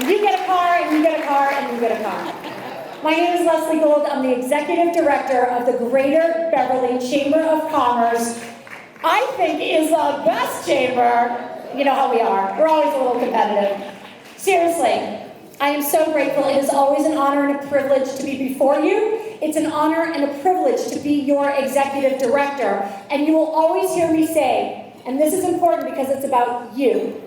And you get a car, and you get a car, and you get a car. My name is Leslie Gould. I'm the Executive Director of the Greater Beverly Chamber of Commerce. I think is the best chamber. You know how we are. We're always a little competitive. Seriously, I am so grateful. It is always an honor and a privilege to be before you. It's an honor and a privilege to be your Executive Director. And you will always hear me say, and this is important because it's about you,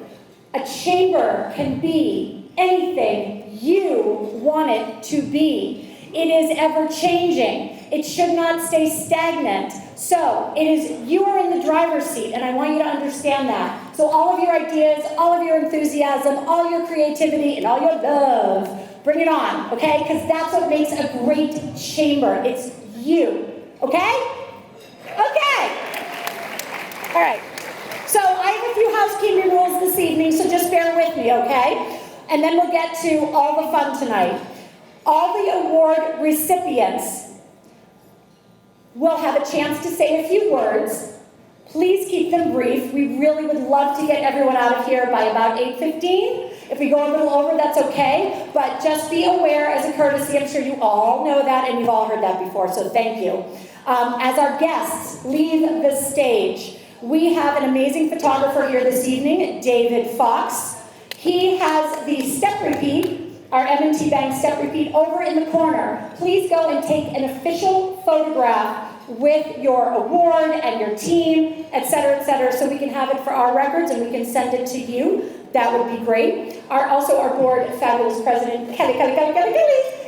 a chamber can be anything you want it to be. It is ever-changing. It should not stay stagnant. So it is, you are in the driver's seat, and I want you to understand that. So all of your ideas, all of your enthusiasm, all your creativity, and all your love, bring it on, okay? Because that's what makes a great chamber. It's you, okay? Okay. All right. So I have a few housekeeping rules this evening, so just bear with me, okay? And then we'll get to all the fun tonight. All the award recipients will have a chance to say a few words. Please keep them brief. We really would love to get everyone out of here by about 8:15. If we go a little over, that's okay. But just be aware as a courtesy, I'm sure you all know that and you've all heard that before, so thank you. As our guests leave the stage, we have an amazing photographer here this evening, David Fox. He has the step repeat, our M&T Bank step repeat, over in the corner. Please go and take an official photograph with your award and your team, et cetera, so we can have it for our records and we can send it to you. That would be great. Also our board fabulous president, Kelly,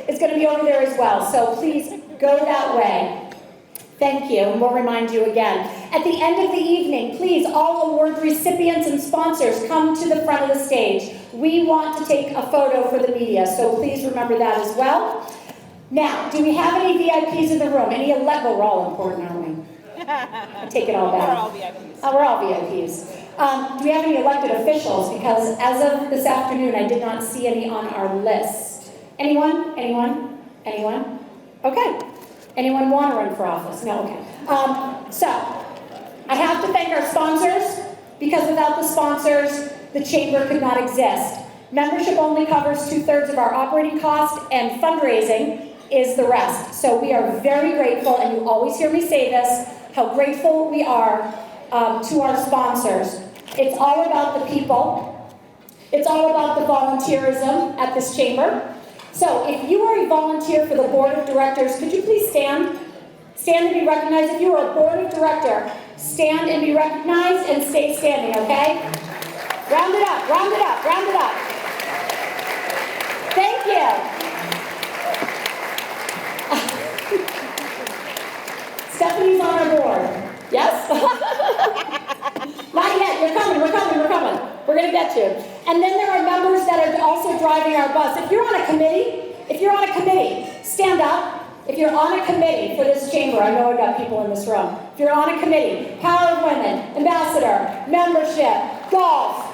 is going to be over there as well. So please go that way. Thank you, and we'll remind you again. At the end of the evening, please, all award recipients and sponsors, come to the front of the stage. We want to take a photo for the media, so please remember that as well. Now, do we have any VIPs in the room? Well, we're all important, aren't we? I take it all back. We're all VIPs. We're all VIPs. Do we have any elected officials? Because as of this afternoon, I did not see any on our list. Anyone? Anyone? Anyone? Okay. Anyone want to run for office? No? Okay. So, I have to thank our sponsors, because without the sponsors, the chamber could not exist. Membership only covers 2/3 of our operating cost, and fundraising is the rest. So we are very grateful, and you always hear me say this, how grateful we are to our sponsors. It's all about the people. It's all about the volunteerism at this chamber. So if you are a volunteer for the board of directors, could you please stand? Stand and be recognized. If you are a board of director, stand and be recognized and stay standing, okay? Round it up, round it up, round it up. Thank you. Stephanie's on our board. Yes? Not yet. You're coming, we're coming, we're coming. We're going to get you. And then there are members that are also driving our bus. If you're on a committee, stand up. If you're on a committee for this chamber, I know I've got people in this room. If you're on a committee, Power of Women, Ambassador, Membership, Golf.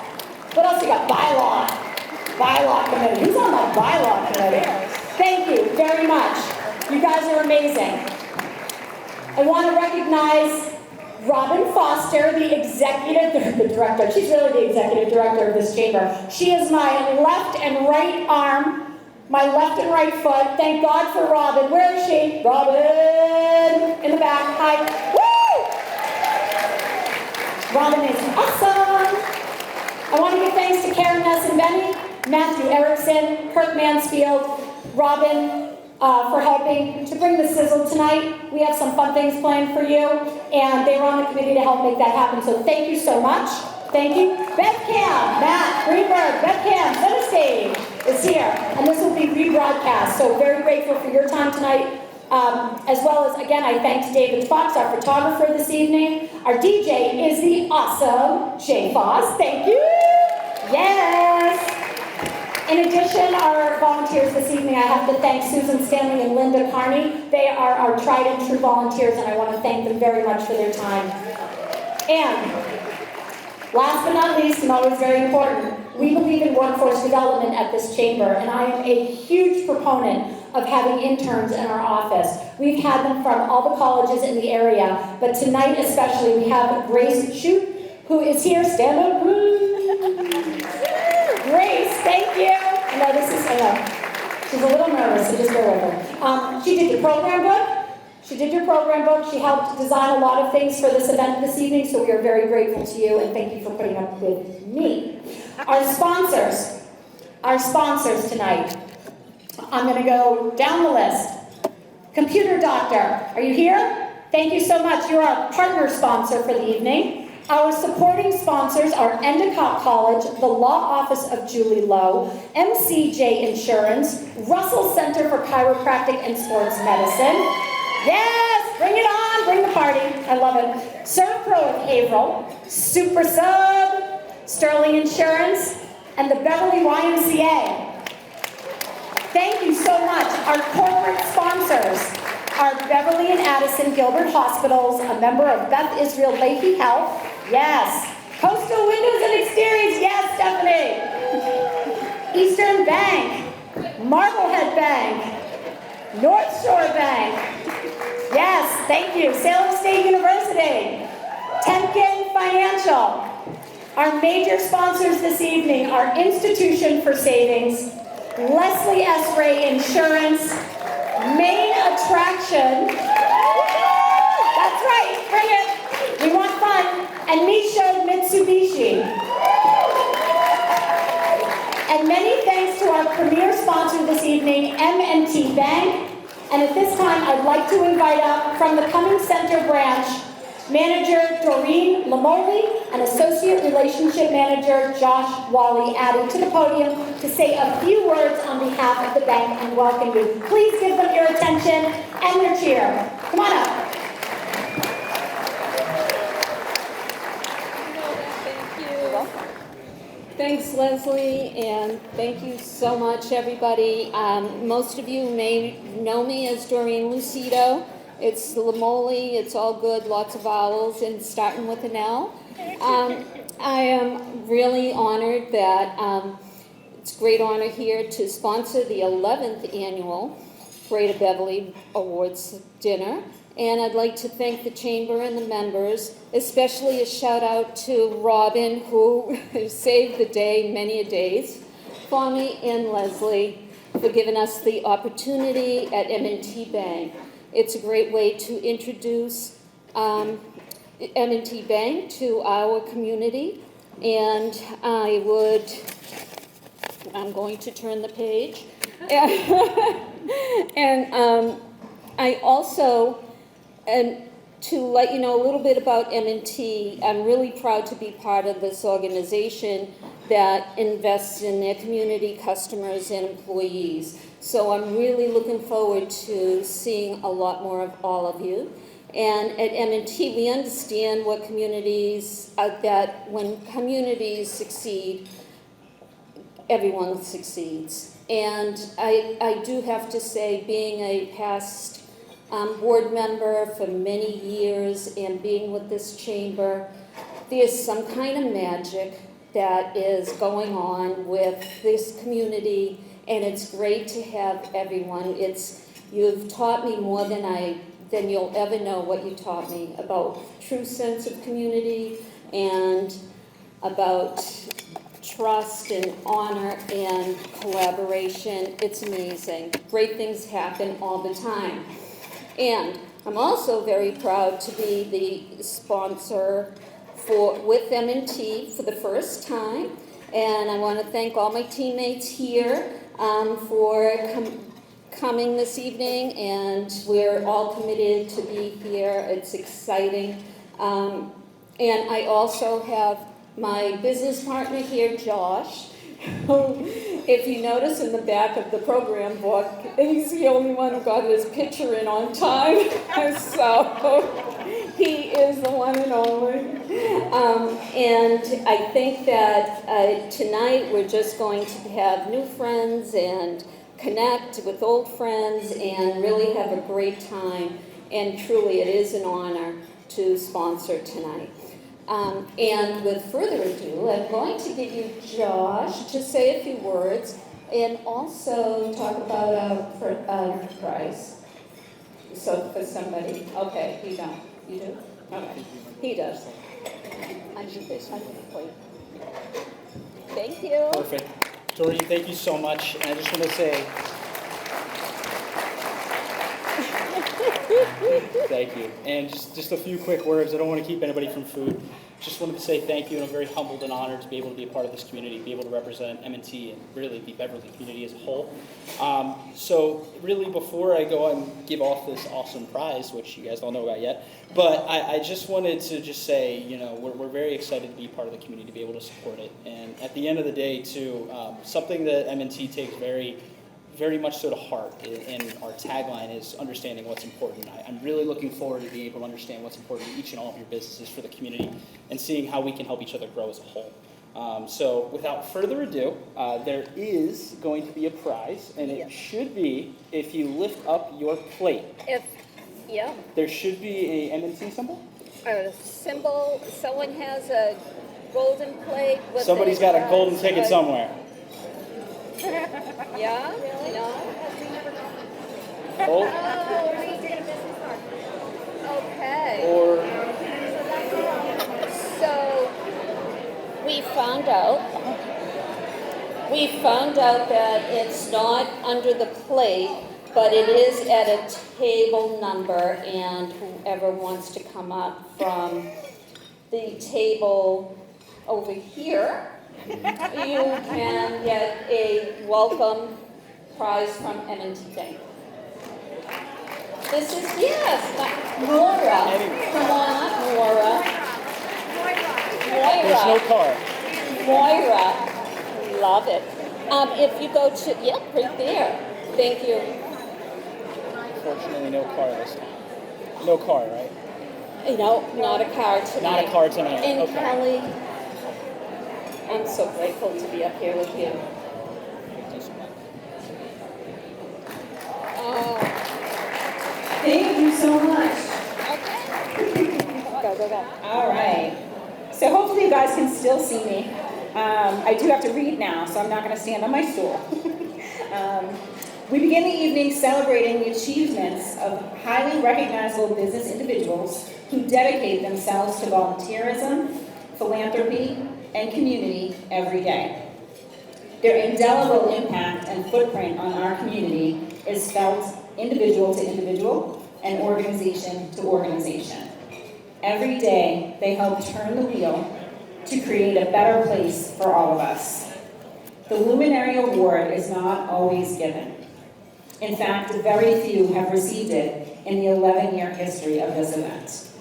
What else you got? Bylaw committee. Who's on the bylaw committee? Thank you very much. You guys are amazing. I want to recognize Robin Foster, the executive director. She's really the executive director of this chamber. She is my left and right arm, my left and right foot. Thank God for Robin. Where is she? Robin! In the back. Hi. Woo! Robin is awesome. I want to give thanks to Karen Ness and Benny, Matthew Erickson, Kurt Mansfield, Robin, for helping to bring the sizzle tonight. We have some fun things planned for you, and they were on the committee to help make that happen, so thank you so much. Thank you. Bevcam, Matt Greenberg, Bevcam, center stage is here, and this will be rebroadcast, so very grateful for your time tonight, as well as, again, I thank David Fox, our photographer this evening. Our DJ is the awesome Jay Foss. Thank you. Yes. In addition, our volunteers this evening, I have to thank Susan Stanley and Linda Carney. They are our tried and true volunteers, and I want to thank them very much for their time. And last but not least, and always very important, we believe in workforce development at this chamber, and I am a huge proponent of having interns in our office. We've had them from all the colleges in the area, but tonight especially we have Grace Shute, who is here. Stand up. Grace, thank you. And I know. She's a little nervous, so just bear with her. She did your program book. She helped design a lot of things for this event this evening, so we are very grateful to you, and thank you for putting up with me. Our sponsors tonight. I'm going to go down the list. Computer Doctor, are you here? Thank you so much. You're our partner sponsor for the evening. Our supporting sponsors are Endicott College, the Law Office of Julie Lowe, MCJ Insurance, Russell Center for Chiropractic and Sports Medicine. Yes, bring it on, bring the party. I love it. ServPro of Haverhill, Super Sub, Sterling Insurance, and the Beverly YMCA. Thank you so much. Our corporate sponsors are Beverly and Addison Gilbert Hospitals, a member of Beth Israel Lahey Health. Yes. Coastal Windows and Exteriors. Yes, Stephanie. Eastern Bank, Marblehead Bank, North Shore Bank. Yes, thank you. Salem State University, Temkin Financial. Our major sponsors this evening are Institution for Savings, Leslie S. Ray Insurance, Main Attraction. That's right, bring it. We want fun. And Misho Mitsubishi. And many thanks to our premier sponsor this evening, M&T Bank. And at this time, I'd like to invite up from the Cummings Center branch, Manager Doreen Lamoli and Associate Relationship Manager Josh Wally Addy to the podium to say a few words on behalf of the bank and welcome you. Please give them your attention and your cheer. Come on up. Thanks, Leslie, and thank you so much, everybody. Most of you may know me as Doreen Lucido. It's Lamoli, it's all good, lots of vowels, and starting with an L. I am really honored that it's a great honor here to sponsor the 11th annual Greater Beverly Awards dinner. And I'd like to thank the Chamber and the members, especially a shout out to Robin, who saved the day many a days for me, and Leslie for giving us the opportunity at M&T Bank. It's a great way to introduce M&T Bank to our community, and I'm going to turn the page. And I also, and to let you know a little bit about M&T, I'm really proud to be part of this organization that invests in their community, customers, and employees. So I'm really looking forward to seeing a lot more of all of you. And at M&T, we understand what communities, that when communities succeed, everyone succeeds. And I do have to say, being a past board member for many years and being with this chamber, there's some kind of magic that is going on with this community, and it's great to have everyone. You've taught me more than you'll ever know what you taught me about true sense of community and about trust and honor and collaboration. It's amazing. Great things happen all the time. And I'm also very proud to be the sponsor with M&T for the first time. And I want to thank all my teammates here for coming this evening, and we're all committed to be here. It's exciting. And I also have my business partner here, Josh, who, if you notice in the back of the program book, he's the only one who got his picture in on time. So he is the one and only. And I think that tonight we're just going to have new friends and connect with old friends and really have a great time. And truly, it is an honor to sponsor tonight. And with further ado, I'm going to give you Josh to say a few words and also talk about our prize. So for somebody, okay, you don't. You do? Okay, he does. I do this. Thank you. Perfect. Dorothy, thank you so much. And I just want to say thank you. And just a few quick words. I don't want to keep anybody from food. Just wanted to say thank you, and I'm very humbled and honored to be able to be a part of this community, be able to represent M&T and really the Beverly community as a whole. So really, before I go and give off this awesome prize, which you guys don't know about yet, but I just wanted to just say, you know, we're very excited to be part of the community, to be able to support it. And at the end of the day, too, something that M&T takes very much so to heart, and our tagline is understanding what's important. I'm really looking forward to being able to understand what's important to each and all of your businesses for the community and seeing how we can help each other grow as a whole. So without further ado, there is going to be a prize, and it should be, if you lift up your plate, there should be a M&T symbol. A symbol, someone has a golden plate with Somebody's got a golden ticket somewhere. Yeah? No? Oh. Okay. Or So we found out that it's not under the plate, but it is at a table number, and whoever wants to come up from the table over here, you can get a welcome prize from M&T Bank. This is, Nora. Come on up, Nora. Moira. there's no card. Moira. Love it. If you go to, right there. Thank you. Unfortunately, no car this time. No car, right? No, not a card tonight. Not a card tonight. And Okay. Kelly, I'm so grateful to be up here with you. Oh, Thank you so much. okay. Go. All right. So hopefully you guys can still see me. I do have to read now, so I'm not going to stand on my stool. We begin the evening celebrating the achievements of highly recognizable business individuals who dedicate themselves to volunteerism, philanthropy, and community every day. Their indelible impact and footprint on our community is felt individual to individual and organization to organization. Every day, they help turn the wheel to create a better place for all of us. The Luminary Award is not always given. In fact, very few have received it in the 11-year history of this event.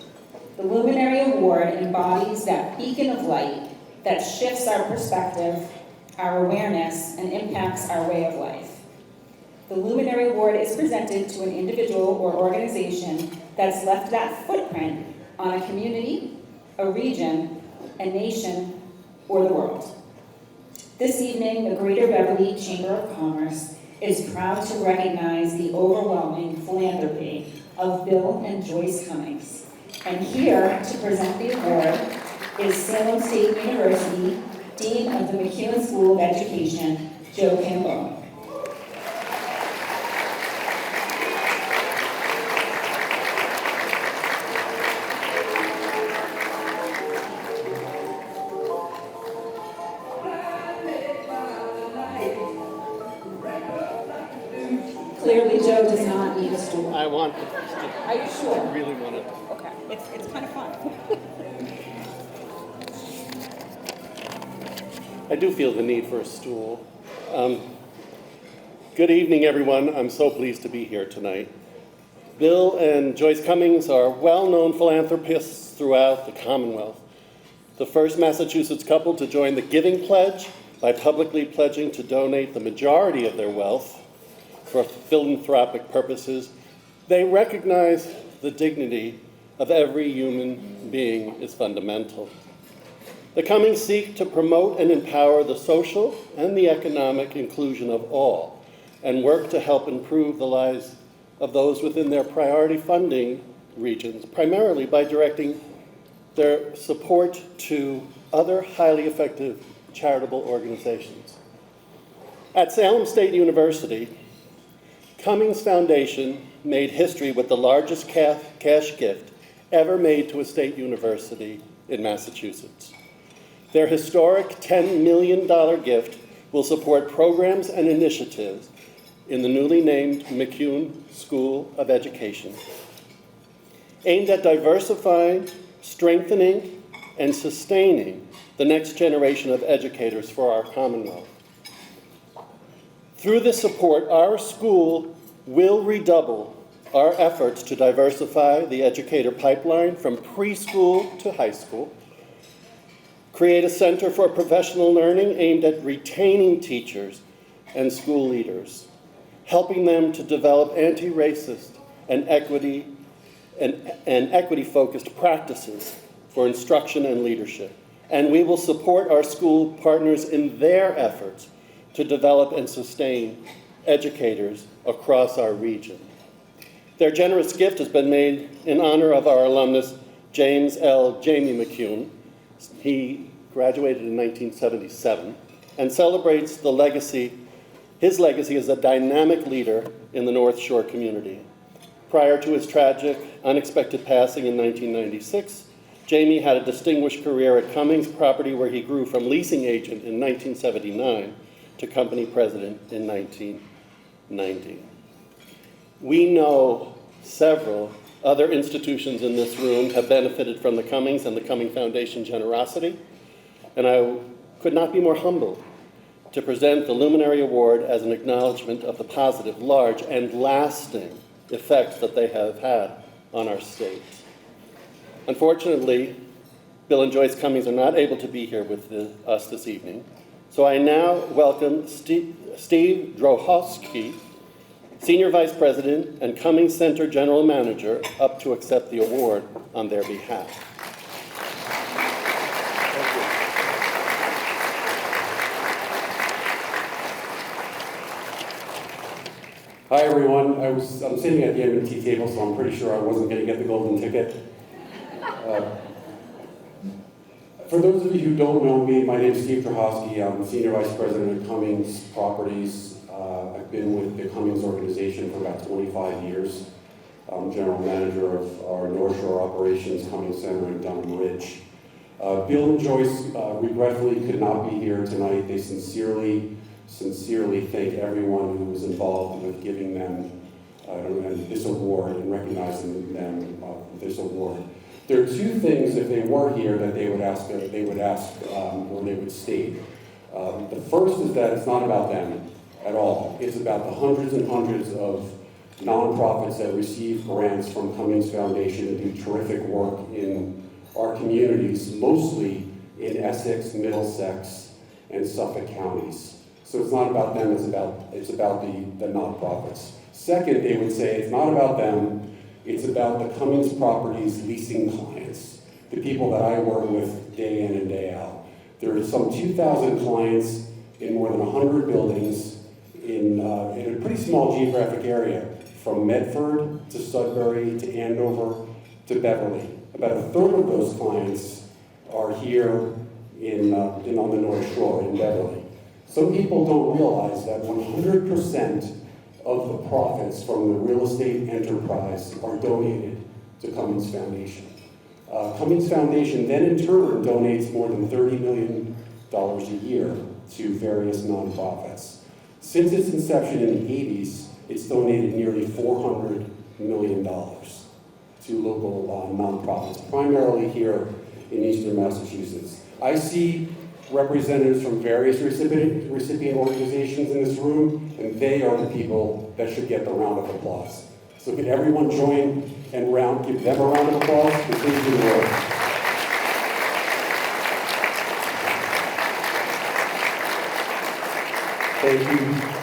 The Luminary Award embodies that beacon of light that shifts our perspective, our awareness, and impacts our way of life. The Luminary Award is presented to an individual or organization that's left that footprint on a community, a region, a nation, or the world. This evening, the Greater Beverly Chamber of Commerce is proud to recognize the overwhelming philanthropy of Bill and Joyce Cummings. And here to present the award is Salem State University Dean of the McEwen School of Education, Joe Campbell. Clearly, Joe does not need a stool. I want it. Are you sure? I really want it. Okay, it's kind of fun. I do feel the need for a stool. Good evening, everyone. I'm so pleased to be here tonight. Bill and Joyce Cummings are well-known philanthropists throughout the Commonwealth. The first Massachusetts couple to join the Giving Pledge by publicly pledging to donate the majority of their wealth for philanthropic purposes. They recognize the dignity of every human being is fundamental. The Cummings seek to promote and empower the social and the economic inclusion of all, and work to help improve the lives of those within their priority funding regions, primarily by directing their support to other highly effective charitable organizations. At Salem State University, Cummings Foundation made history with the largest cash gift ever made to a state university in Massachusetts. Their historic $10 million gift will support programs and initiatives in the newly named McCune School of Education, aimed at diversifying, strengthening, and sustaining the next generation of educators for our Commonwealth. Through this support, our school will redouble our efforts to diversify the educator pipeline from preschool to high school, create a center for professional learning aimed at retaining teachers and school leaders, helping them to develop anti-racist and equity-focused practices for instruction and leadership. And we will support our school partners in their efforts to develop and sustain educators across our region. Their generous gift has been made in honor of our alumnus, James L. Jamie McCune. He graduated in 1977 and celebrates his legacy as a dynamic leader in the North Shore community. Prior to his tragic, unexpected passing in 1996, Jamie had a distinguished career at Cummings Property, where he grew from leasing agent in 1979 to company president in 1990. We know several other institutions in this room have benefited from the Cummings and the Cummings Foundation generosity, and I could not be more humbled to present the Luminary Award as an acknowledgement of the positive, large, and lasting effects that they have had on our state. Unfortunately, Bill and Joyce Cummings are not able to be here with us this evening, so I now welcome Steve Drohowski, Senior Vice President and Cummings Center General Manager, up to accept the award on their behalf. Hi everyone, I'm sitting at the M&T table, so I'm pretty sure I wasn't going to get the golden ticket. For those of you who don't know me, my name is Steve Drohowski. I'm Senior Vice President of Cummings Properties. I've been with the Cummings organization for about 25 years. I'm General Manager of our North Shore Operations Cummings Center in Dunham Ridge. Bill and Joyce regretfully could not be here tonight. They sincerely thank everyone who was involved with giving them this award and recognizing them with this award. There are two things, if they were here, that they would ask or they would state. The first is that it's not about them at all. It's about the hundreds and hundreds of nonprofits that receive grants from Cummings Foundation and do terrific work in our communities, mostly in Essex, Middlesex, and Suffolk counties. So it's not about them, it's about the nonprofits. Second, they would say it's not about them, it's about the Cummings Properties leasing clients, the people that I work with day in and day out. There are some 2,000 clients in more than 100 buildings in a pretty small geographic area, from Medford to Sudbury to Andover to Beverly. About a third of those clients are here on the North Shore in Beverly. Some people don't realize that 100% of the profits from the real estate enterprise are donated to Cummings Foundation. Cummings Foundation then in turn donates more than $30 million a year to various nonprofits. Since its inception in the 80s, it's donated nearly $400 million to local nonprofits, primarily here in Eastern Massachusetts. I see representatives from various recipient organizations in this room, and they are the people that should get the round of applause. So could everyone join and give them a round of applause? Please do the work.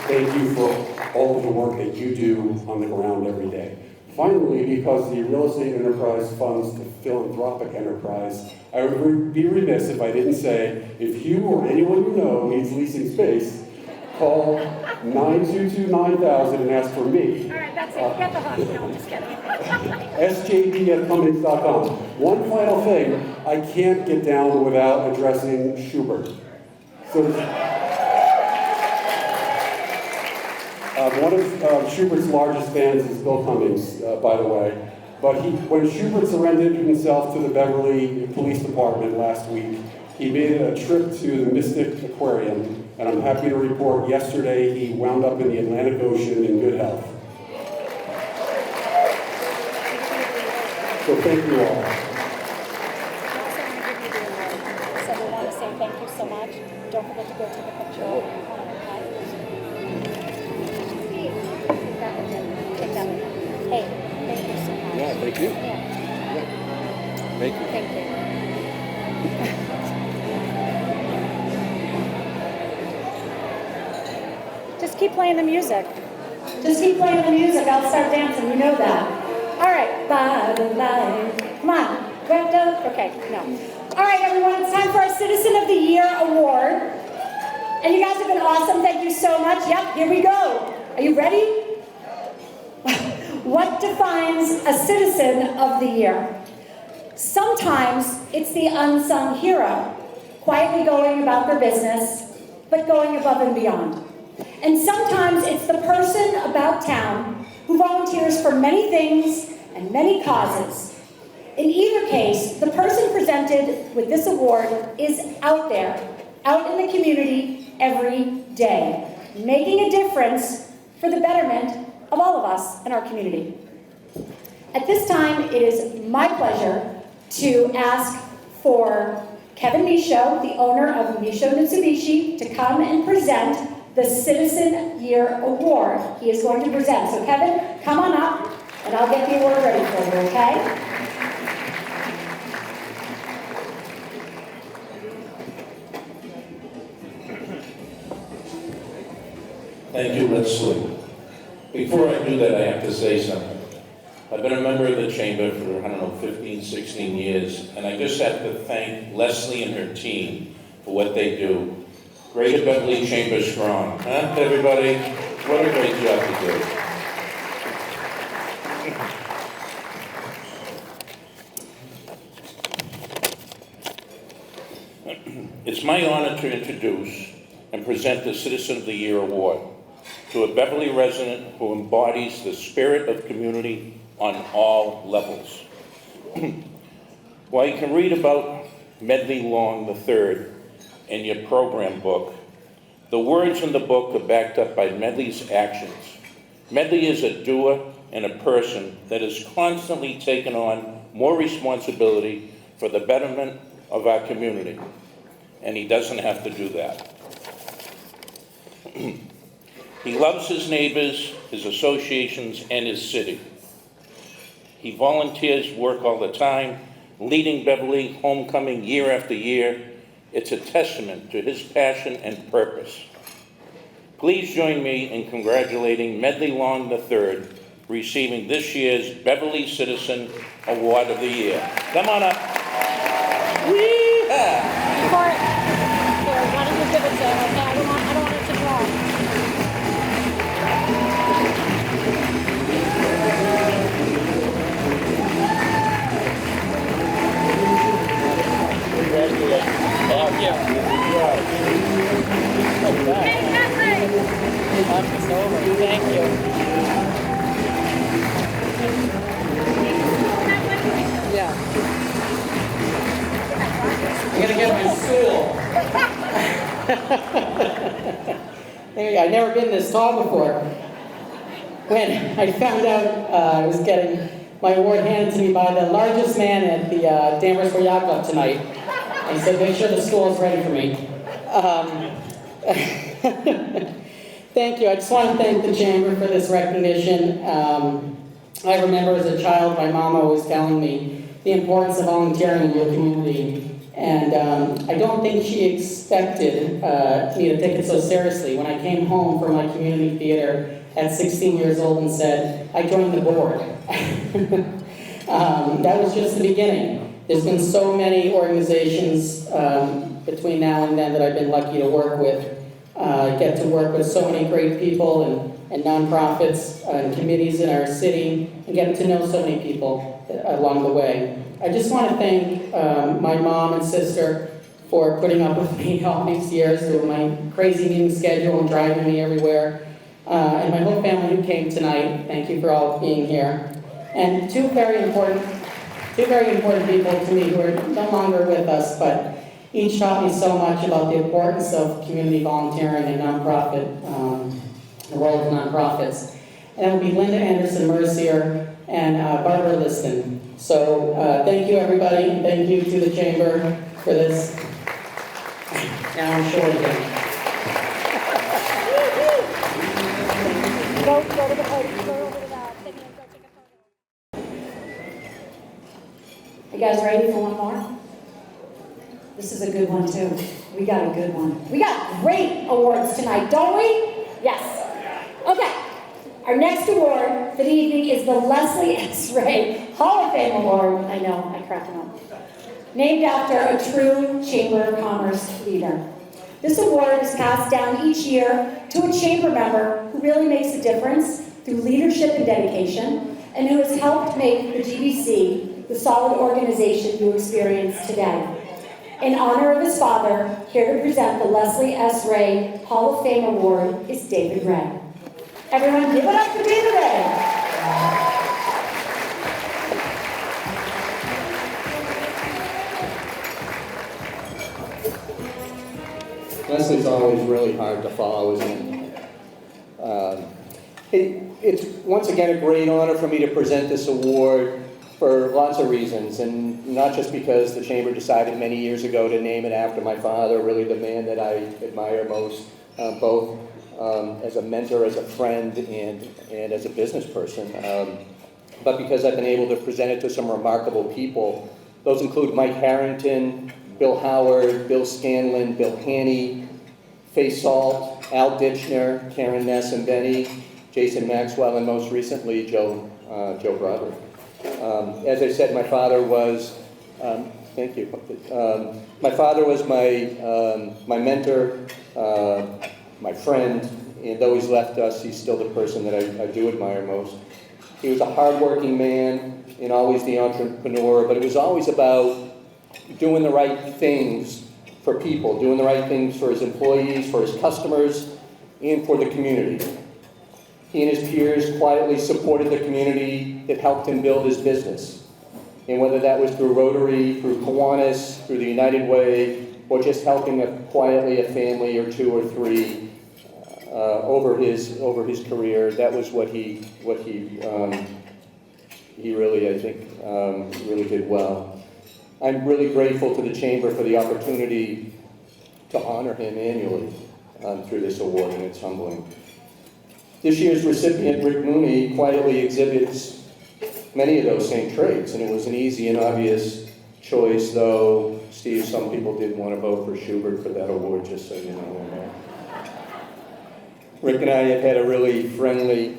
Thank you for all of the work that you do on the ground every day. Finally, because the real estate enterprise funds the philanthropic enterprise, I would be remiss if I didn't say, if you or anyone you know needs leasing space, call 922-9000 and ask for me. All right, that's it. Get the hook. No, I'm just kidding. SJD@Cummings.com. One final thing, I can't get down without addressing Schubert. So, one of Schubert's largest fans is Bill Cummings, by the way. But when Schubert surrendered himself to the Beverly Police Department last week, he made a trip to the Mystic Aquarium and I'm happy to report yesterday he wound up in the Atlantic Ocean in good health. So thank you all. So we want to say thank you so much. Don't forget to go take a picture. Take that one. Hey, thank you so much. Yeah, thank you. Yeah. Thank you. Thank you. Just keep playing the music. Just keep playing the music. I'll start dancing. You know that. All right. Bye. Come on. Okay. No. All right, everyone. It's time for our Citizen of the Year award. And you guys have been awesome. Thank you so much. Yep. Here we go. Are you ready? What defines a Citizen of the Year? Sometimes it's the unsung hero, quietly going about their business, but going above and beyond. And sometimes it's the person about town who volunteers for many things and many causes. In either case, the person presented with this award is out there, out in the community every day, making a difference for the betterment of all of us in our community. At this time, it is my pleasure to ask for Kevin Michaud, the owner of Michaud Mitsubishi, to come and present the Citizen Year Award. He is going to present. So Kevin, come on up, and I'll get the award ready for you, okay? Thank you, Leslie. Before I do that, I have to say something. I've been a member of the Chamber for, 15, 16 years, and I just have to thank Leslie and her team for what they do. Greater Beverly Chamber strong, huh, everybody? What a great job to do. It's my honor to introduce and present the Citizen of the Year Award to a Beverly resident who embodies the spirit of community on all levels. While you can read about Medley Long III in your program book, the words in the book are backed up by Medley's actions. Medley is a doer and a person that is constantly taking on more responsibility for the betterment of our community, and he doesn't have to do that. He loves his neighbors, his associations, and his city. He volunteers work all the time, leading Beverly homecoming year after year. It's a testament to his passion and purpose. Please join me in congratulating Medley Long III, receiving this year's Beverly Citizen Award of the Year. Come on up. Here, why don't you give it to him, okay? I don't want it to drop. Thank you. It's over. Thank you. Yeah. I'm gonna get my stool. There you go. I've never been this tall before. When I found out I was getting my award handed to me by the largest man at the Danvers Yacht Club tonight, I said, make sure the stool is ready for me. Thank you. I just want to thank the Chamber for this recognition. I remember as a child, my mom always telling me the importance of volunteering in your community. And I don't think she expected me to take it so seriously. When I came home from my community theater at 16 years old and said, I joined the board. That was just the beginning. There's been so many organizations between now and then that I've been lucky to work with. Get to work with so many great people and nonprofits and committees in our city, and getting to know so many people along the way. I just want to thank my mom and sister for putting up with me all these years through my crazy meeting schedule and driving me everywhere. And my whole family who came tonight, thank you for all being here. And two very important people to me who are no longer with us, but Each taught me so much about the importance of community volunteering and nonprofit, the role of nonprofits. And that would be Linda Anderson Mercier and Barbara Liston. So thank you, everybody, and thank you to the Chamber for this. Now I'm short again. Go to the podium, go over to that. Go take a photo. You guys ready for one more? This is a good one, too. We got a good one. We got great awards tonight, don't we? Yes. Okay. Our next award for the evening is the Leslie S. Ray Hall of Fame Award. I know, I cracked them up. Named after a true Chamber of Commerce leader. This award is passed down each year to a chamber member who really makes a difference through leadership and dedication, and who has helped make the GBC the solid organization you experience today. In honor of his father, here to present the Leslie S. Ray Hall of Fame Award is David Ray. Everyone give it up for David Ray. Leslie's always really hard to follow, isn't it? It's once again a great honor for me to present this award for lots of reasons, and not just because the Chamber decided many years ago to name it after my father, really the man that I admire most, both as a mentor, as a friend, and as a business person, but because I've been able to present it to some remarkable people. Those include Mike Harrington, Bill Howard, Bill Scanlon, Bill Haney, Faye Salt, Al Ditchner, Karen Ness and Benny, Jason Maxwell, and most recently, Joe Broderick. As I said, my father was, thank you. My father was my mentor, my friend, and though he's left us, he's still the person that I do admire most. He was a hardworking man and always the entrepreneur, but it was always about doing the right things for people, doing the right things for his employees, for his customers, and for the community. He and his peers quietly supported the community that helped him build his business. And whether that was through Rotary, through Kiwanis, through the United Way, or just helping quietly a family or two or three over his career, that was what he really, I think, really did well. I'm really grateful to the Chamber for the opportunity to honor him annually through this award, and it's humbling. This year's recipient, Rick Mooney, quietly exhibits many of those same traits, and it was an easy and obvious choice, though, Steve, some people did want to vote for Schubert for that award, just so you know. Rick and I have had a really friendly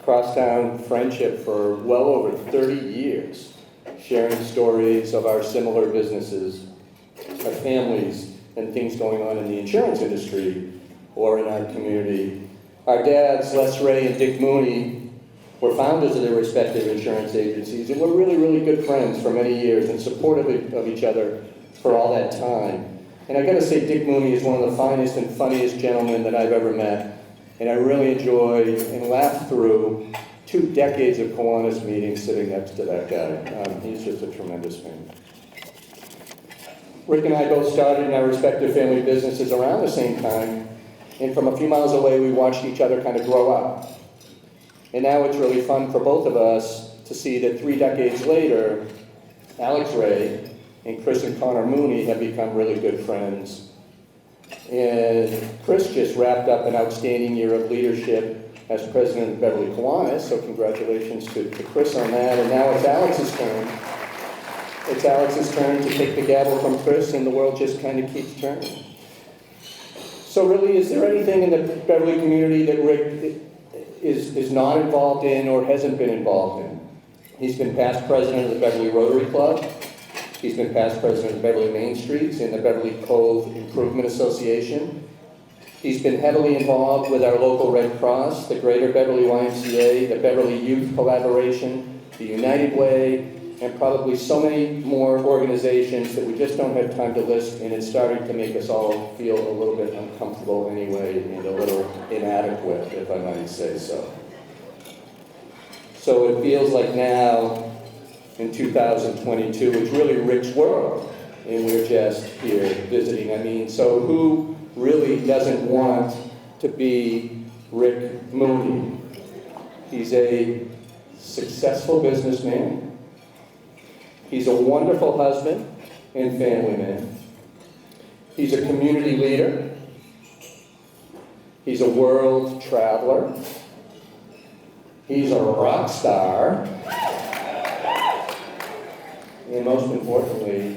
crosstown friendship for well over 30 years, sharing stories of our similar businesses, our families, and things going on in the insurance industry or in our community. Our dads, Les Ray and Dick Mooney, were founders of their respective insurance agencies, and were really, really good friends for many years and supportive of each other for all that time. And I gotta say, Dick Mooney is one of the finest and funniest gentlemen that I've ever met, and I really enjoyed and laughed through 2 decades of Kiwanis meetings sitting next to that guy. He's just a tremendous man. Rick and I both started in our respective family businesses around the same time, and from a few miles away, we watched each other kind of grow up. And now it's really fun for both of us to see that 3 decades later, Alex Ray and Chris and Connor Mooney have become really good friends. And Chris just wrapped up an outstanding year of leadership as president of Beverly Kiwanis, so congratulations to Chris on that. And now it's Alex's turn. It's Alex's turn to take the gavel from Chris, and the world just kind of keeps turning. So really, is there anything in the Beverly community that Rick is not involved in or hasn't been involved in? He's been past president of the Beverly Rotary Club. He's been past president of Beverly Main Streets and the Beverly Cove Improvement Association. He's been heavily involved with our local Red Cross, the Greater Beverly YMCA, the Beverly Youth Collaboration, the United Way, and probably so many more organizations that we just don't have time to list, and it's starting to make us all feel a little bit uncomfortable anyway, and a little inadequate, if I might say so. So it feels like now, in 2022, it's really Rick's world. and we're just here visiting. I mean, so who really doesn't want to be Rick Mooney? He's a successful businessman. He's a wonderful husband and family man. He's a community leader. He's a world traveler. He's a rock star. And most importantly,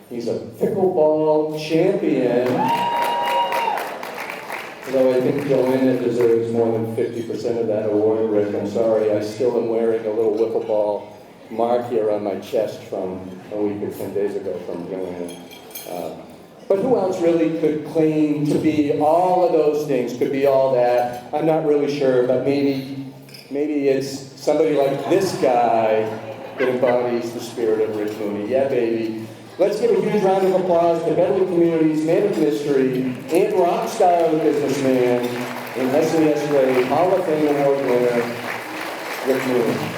he's a pickleball champion. Although I think Joanna deserves more than 50% of that award, Rick. I'm sorry, I still am wearing a little wiffle ball mark here on my chest from a week or 10 days ago from Joanna. But who else really could claim to be all of those things, could be all that? I'm not really sure, but maybe it's somebody like this guy that embodies the spirit of Rick Mooney. Yeah, baby. Let's give a huge round of applause to Beverly Community's man of mystery and rock star businessman and Leslie S. Ray Hall of Fame Award winner, Rick Mooney.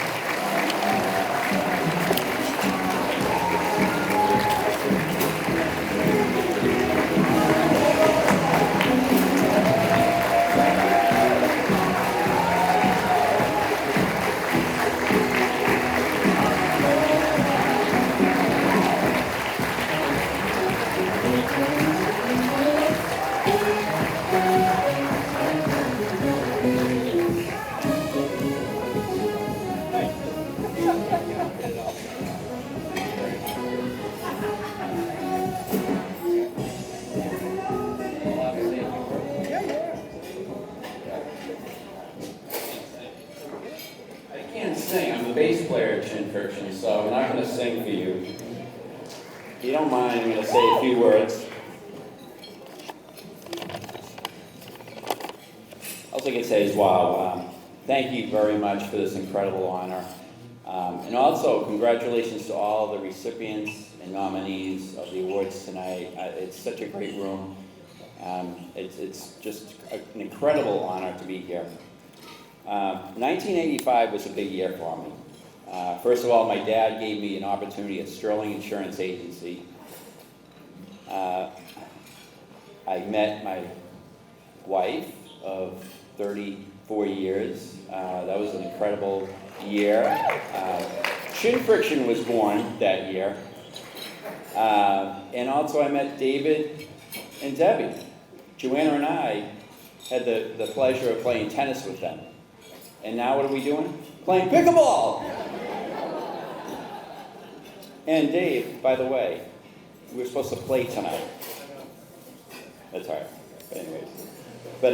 I'm a bass player at Chin Friction, so I'm not going to sing for you. If you don't mind, I'm going to say a few words. All I can say is, wow, thank you very much for this incredible honor. And also, congratulations to all the recipients and nominees of the awards tonight. It's such a great room. It's just an incredible honor to be here. 1985 was a big year for me. First of all, my dad gave me an opportunity at Sterling Insurance Agency. I met my wife of 34 years. That was an incredible year. Chin Friction was born that year. And also I met David and Debbie. Joanna and I had the pleasure of playing tennis with them. And now what are we doing? Playing pickleball! And Dave, by the way, we were supposed to play tonight. That's all right. But anyways. But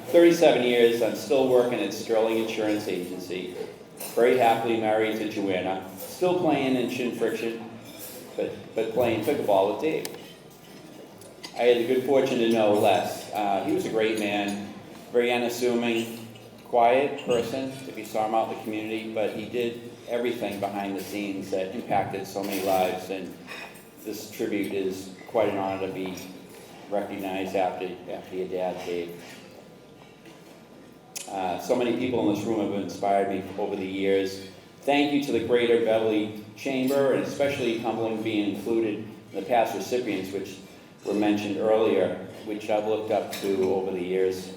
37 years, I'm still working at Sterling Insurance Agency. Very happily married to Joanna. Still playing in Chin Friction, but playing pickleball with Dave. I had the good fortune to know Les. He was a great man, very unassuming, quiet person, if you saw him out in the community, but he did everything behind the scenes that impacted so many lives, and this tribute is quite an honor to be recognized after your dad, Dave. So many people in this room have inspired me over the years. Thank you to the Greater Beverly Chamber, and especially humbling being included in the past recipients, which were mentioned earlier, which I've looked up to over the years.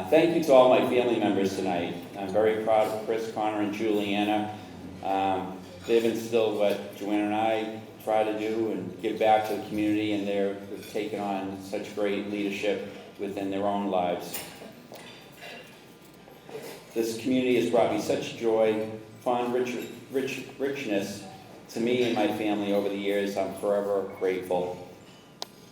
Thank you to all my family members tonight. I'm very proud of Chris, Connor, and Juliana. They've instilled what Joanna and I try to do and give back to the community, and they've taken on such great leadership within their own lives. This community has brought me such joy, fun, richness to me and my family over the years. I'm forever grateful.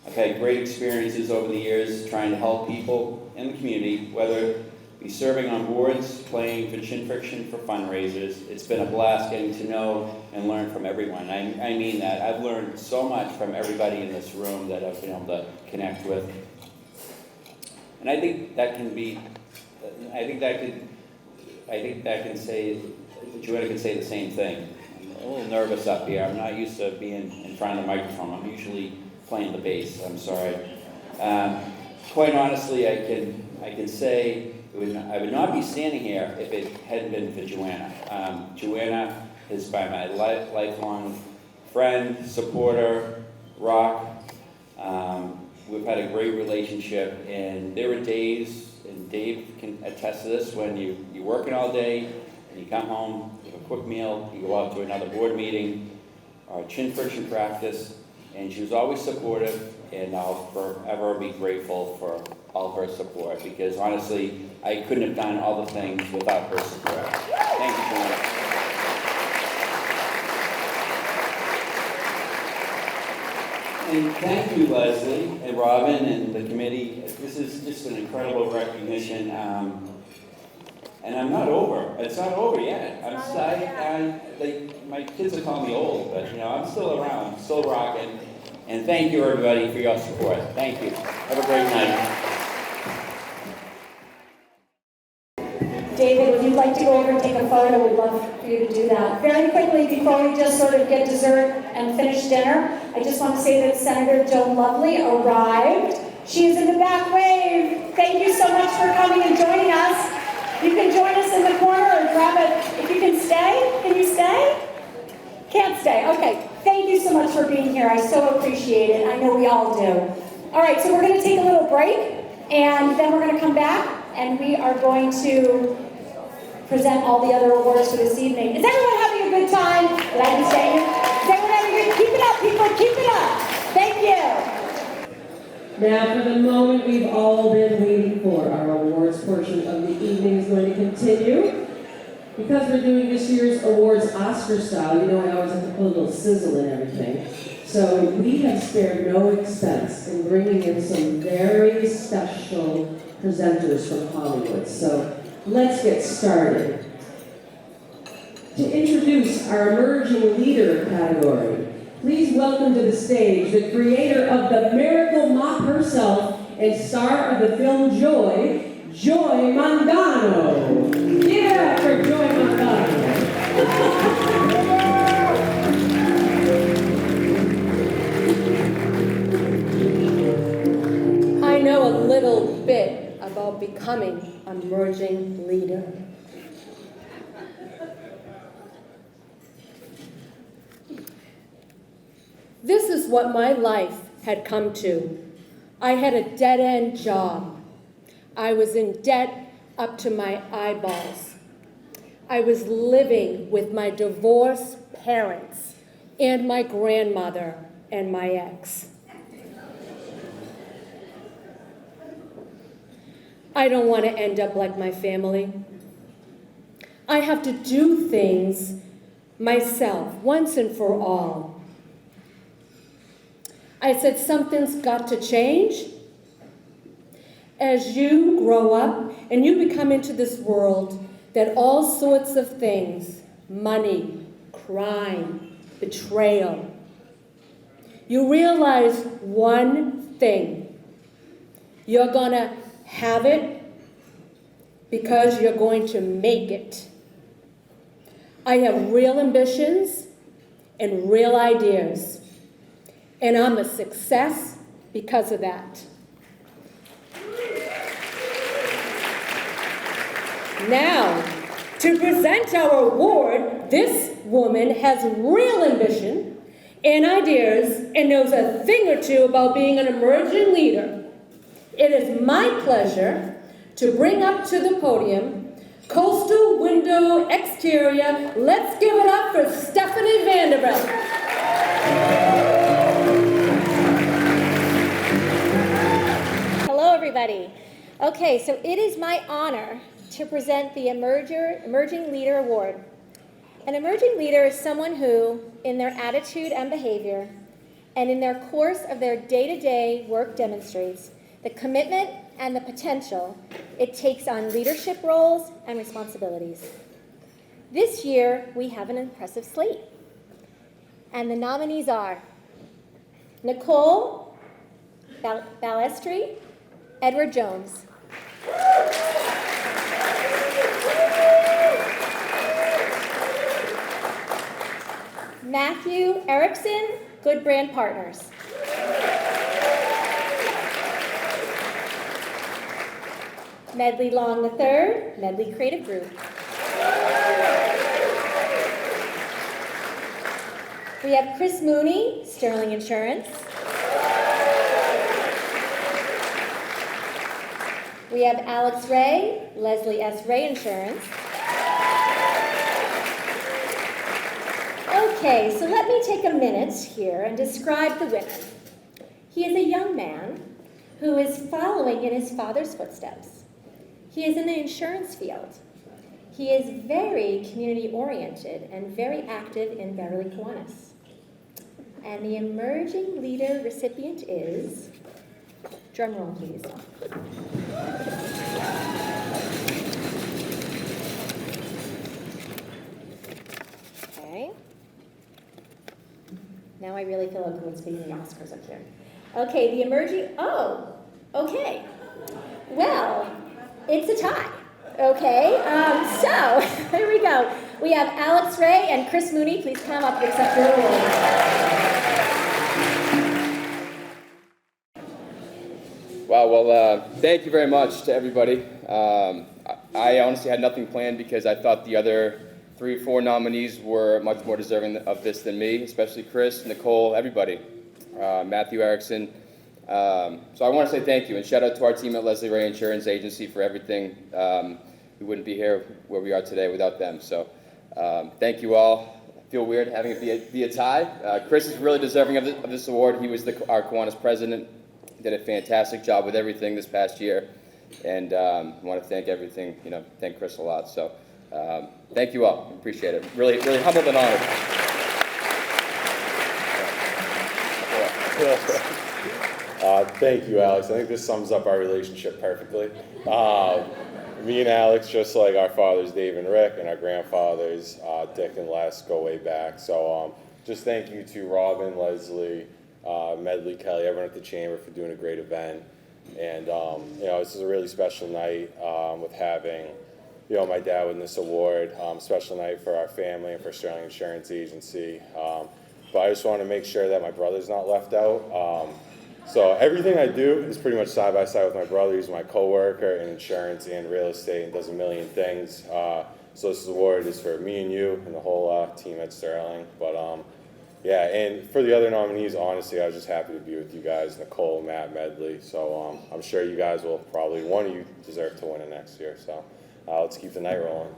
I've had great experiences over the years trying to help people in the community, whether it be serving on boards, playing for Chin Friction, for fundraisers. It's been a blast getting to know and learn from everyone. I mean that. I've learned so much from everybody in this room that I've been able to connect with. And I think that can say, Joanna can say the same thing. I'm a little nervous up here. I'm not used to being in front of the microphone. I'm usually playing the bass. I'm sorry. Quite honestly, I can say I would not be standing here if it hadn't been for Joanna. Joanna has been my lifelong friend, supporter, rock. We've had a great relationship, and there were days, and Dave can attest to this, when you're working all day, and you come home, you have a quick meal, you go out to another board meeting, or chin friction practice, and she was always supportive, and I'll forever be grateful for all her support, because honestly, I couldn't have done all the things without her support. Thank you, Joanna. And thank you, Leslie and Robin and the committee. This is just an incredible recognition. And I'm not over. It's not over yet. My kids are calling me old, but I'm still around, still rocking. And thank you, everybody, for your support. Thank you. Have a great night. David, if you'd like to go over and take a photo, we'd love for you to do that. Very quickly, before we just sort of get dessert and finish dinner, I just want to say that Senator Joan Lovely arrived. She is in the back wave. Thank you so much for coming and joining us. You can join us in the corner or grab it. If you can stay, can you stay? Can't stay. Okay. Thank you so much for being here. I so appreciate it. I know we all do. All right, so we're going to take a little break, and then we're going to come back, and we are going to present all the other awards for this evening. Is everyone having a good time? Did I just say it? Is everyone having a good? Keep it up, people. Keep it up. Thank you. Now for the moment we've all been waiting for. Our awards portion of the evening is going to continue. Because we're doing this year's awards Oscar style, I always have to put a little sizzle in everything. So we have spared no expense in bringing in some very special presenters from Hollywood. So let's get started. To introduce our Emerging Leader category, please welcome to the stage the creator of the Miracle Mop herself and star of the film Joy, Joy Mangano. Give it up for Joy Mangano. I know a little bit about becoming an emerging leader. This is what my life had come to. I had a dead-end job. I was in debt up to my eyeballs. I was living with my divorced parents and my grandmother and my ex. I don't want to end up like my family. I have to do things myself once and for all. I said, something's got to change. As you grow up and you become into this world that all sorts of things, money, crime, betrayal, you realize one thing. You're gonna have it because you're going to make it. I have real ambitions and real ideas, and I'm a success because of that. Now, to present our award, this woman has real ambition and ideas and knows a thing or two about being an emerging leader. It is my pleasure to bring up to the podium Coastal Window Exterior. Let's give it up for Stephanie Vanderbilt. Hello, everybody. Okay, so it is my honor to present the Emerging Leader Award. An emerging leader is someone who, in their attitude and behavior, and in their course of their day-to-day work demonstrates the commitment and the potential it takes on leadership roles and responsibilities. This year, we have an impressive slate. And the nominees are Nicole Balestri, Edward Jones. Matthew Erickson, Good Brand Partners. Medley Long III, Medley Creative Group. We have Chris Mooney, Sterling Insurance. We have Alex Ray, Leslie S. Ray Insurance. Okay, so let me take a minute here and describe the winner. He is a young man who is following in his father's footsteps. He is in the insurance field. He is very community-oriented and very active in Beverly, Kiwanis. And the emerging leader recipient is, drum roll please. Okay. Now I really feel like it's being the Oscars up here. Okay, the emerging, oh, okay. Well, it's a tie. Okay, so here we go. We have Alex Ray and Chris Mooney. Please come up and accept your award. Wow, well, thank you very much to everybody. I honestly had nothing planned because I thought the other 3 or 4 nominees were much more deserving of this than me, especially Chris, Nicole, everybody, Matthew Erickson. So I want to say thank you and shout out to our team at Leslie Ray Insurance Agency for everything. We wouldn't be here where we are today without them. So thank you all. I feel weird having it be a tie. Chris is really deserving of this award. He was our Kiwanis president. Did a fantastic job with everything this past year. And I want to thank Chris a lot. So thank you all. Appreciate it. Really, really humbled and honored. Thank you, Alex. I think this sums up our relationship perfectly. Me and Alex, just like our fathers, Dave and Rick, and our grandfathers, Dick and Les, go way back. So just thank you to Robin, Leslie, Medley, Kelly, everyone at the Chamber for doing a great event. And, this is a really special night with having, my dad win this award. Special night for our family and for Sterling Insurance Agency. But I just want to make sure that my brother's not left out. So everything I do is pretty much side by side with my brother. He's my coworker in insurance and real estate and does a million things. So this award is for me and you and the whole team at Sterling. But yeah, and for the other nominees, honestly, I was just happy to be with you guys, Nicole, Matt, Medley. So I'm sure you guys will probably, one of you deserve to win it next year. So let's keep the night rolling.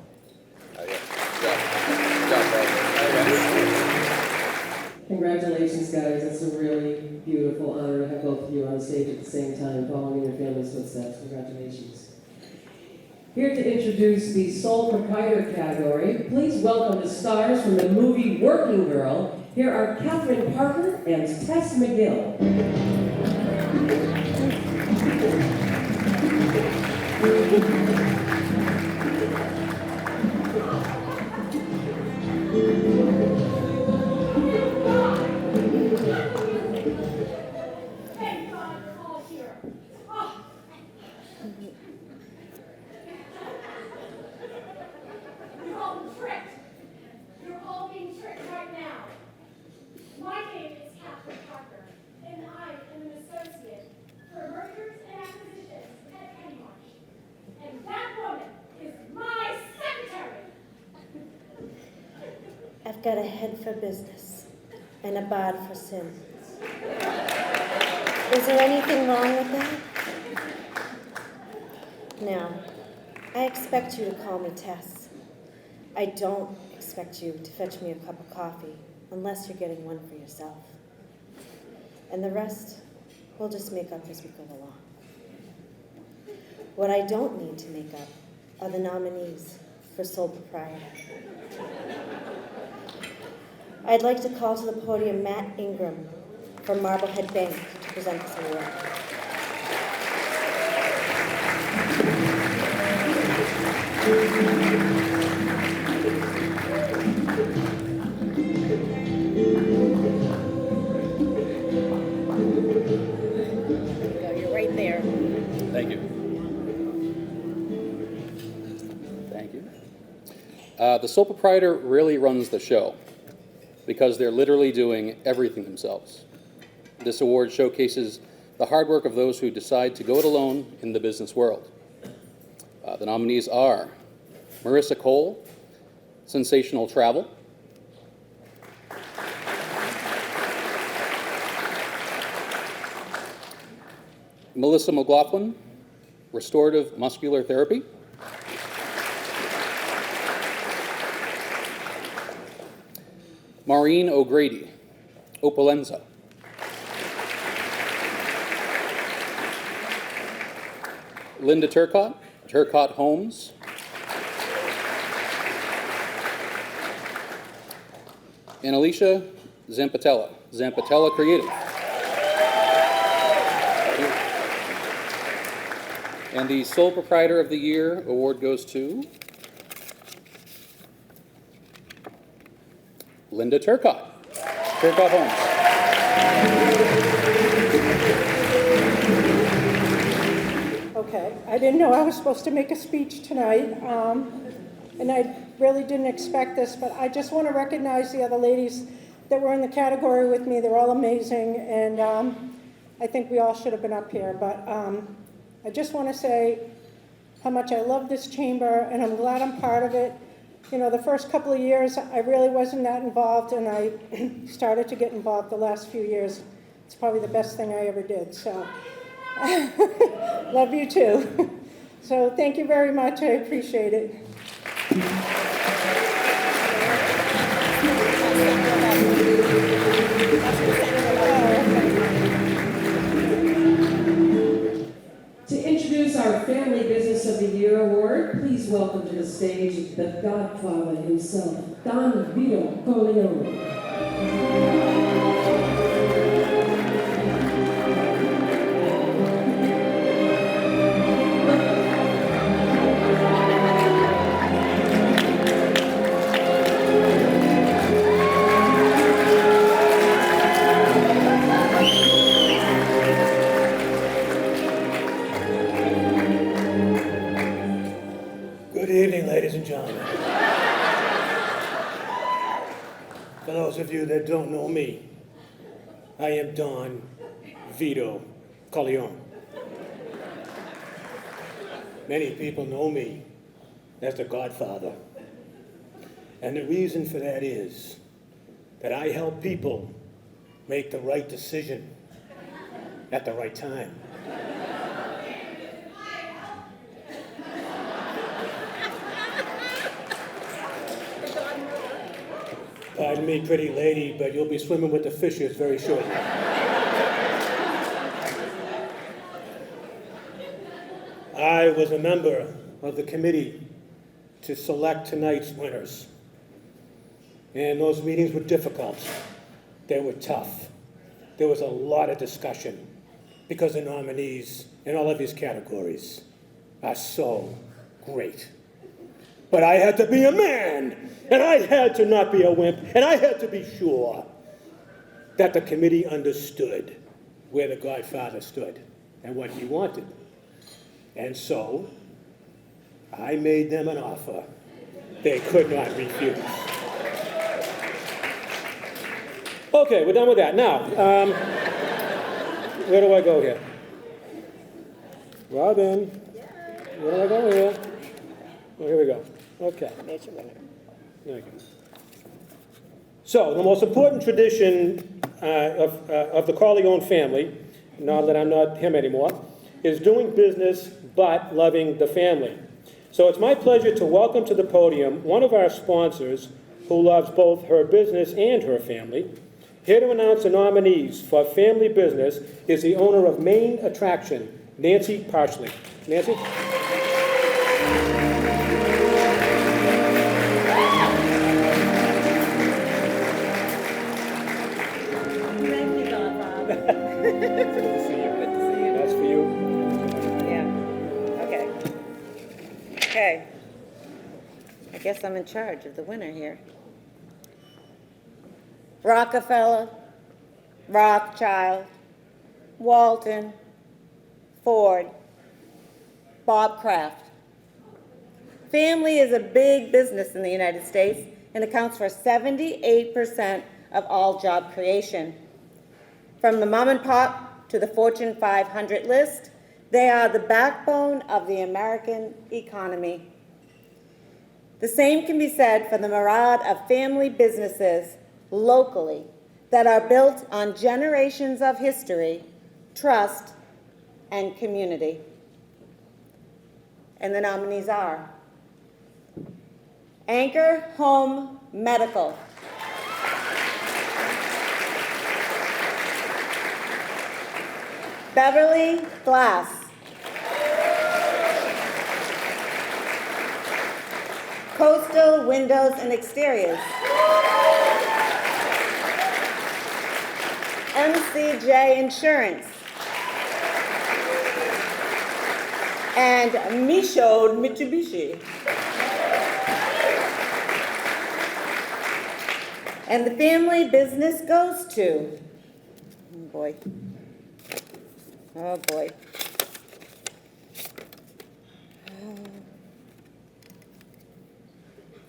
Congratulations, guys. It's a really beautiful honor to have both of you on stage at the same time, following in your family's footsteps. Congratulations. Here to introduce the sole proprietor category, please welcome the stars from the movie Working Girl. Here are Catherine Parker and Tess McGill. I've got a head for business and a bod for sin. Is there anything wrong with that? No. I expect you to call me Tess. I don't expect you to fetch me a cup of coffee unless you're getting one for yourself. And the rest, we'll just make up as we go along. What I don't need to make up are the nominees for sole proprietor. I'd like to call to the podium Matt Ingram from Marblehead Bank to present this award. You're right there. Thank you. Thank you. The sole proprietor really runs the show because they're literally doing everything themselves. This award showcases the hard work of those who decide to go it alone in the business world. The nominees are Marissa Cole, Sensational Travel, Melissa McLaughlin, Restorative Muscular Therapy. Maureen O'Grady, Opalenza. Linda Turcott, Turcott Homes. And Alicia Zampatella, Zampatella Creative. And the Sole Proprietor of the Year award goes to Linda Turcott, Turcott Homes. Okay, I didn't know I was supposed to make a speech tonight, and I really didn't expect this, but I just want to recognize the other ladies that were in the category with me. They're all amazing, and I think we all should have been up here, but I just want to say how much I love this chamber, and I'm glad I'm part of it. You know, the first couple of years, I really wasn't that involved, and I started to get involved the last few years. It's probably the best thing I ever did, so love you too. So thank you very much, I appreciate it. To introduce our Family Business of the Year Award, please welcome to the stage the Godfather himself, Don Vito Corleone. Good evening, ladies and gentlemen. For those of you that don't know me, I am Don Vito Corleone. Many people know me as the Godfather. And the reason for that is that I help people make the right decision at the right time. Pardon me, pretty lady, but you'll be swimming with the fishes very shortly. I was a member of the committee to select tonight's winners. And those meetings were difficult. They were tough. There was a lot of discussion because the nominees in all of these categories are so great. But I had to be a man, and I had to not be a wimp, and I had to be sure that the committee understood where the Godfather stood and what he wanted. And so, I made them an offer they could not refuse. Okay, we're done with that. Now, where do I go here? Robin, where do I go here? Oh, here we go. Okay. Thank you. So, the most important tradition of the Corleone family, now that I'm not him anymore, is doing business but loving the family. So it's my pleasure to welcome to the podium one of our sponsors who loves both her business and her family. Here to announce the nominees for family business is the owner of Main Attraction, Nancy Parsley. Nancy? Thank you, Godfather. Good to see you. Good to see you. That's for you. Yeah. Okay. Okay. I guess I'm in charge of the winner here. Rockefeller, Rothschild, Walton, Ford, Bob Kraft. Family is a big business in the United States and accounts for 78% of all job creation. From the mom and pop to the Fortune 500 list, they are the backbone of the American economy. The same can be said for the myriad of family businesses locally that are built on generations of history, trust, and community. And the nominees are Anchor Home Medical, Beverly Glass, Coastal Windows and Exteriors, MCJ Insurance, and Michaud Mitsubishi. And the family business goes to, oh boy, oh boy.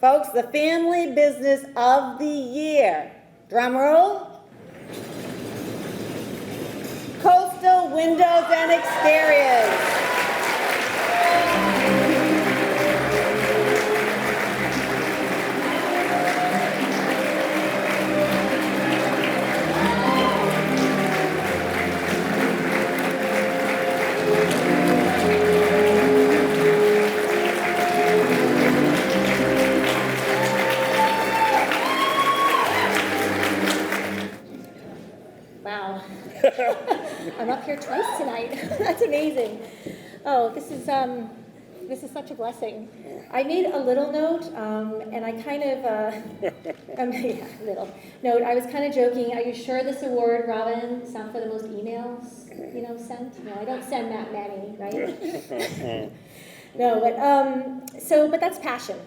Folks, the family business of the year, drum roll. Coastal Windows and Exteriors. Wow. I'm up here twice tonight. That's amazing. Oh, this is such a blessing. I made a little note, and I kind of, yeah, little note. I was kind of joking. Are you sure this award, Robin, is not for the most emails, sent? No, I don't send that many, right? No, but that's passion.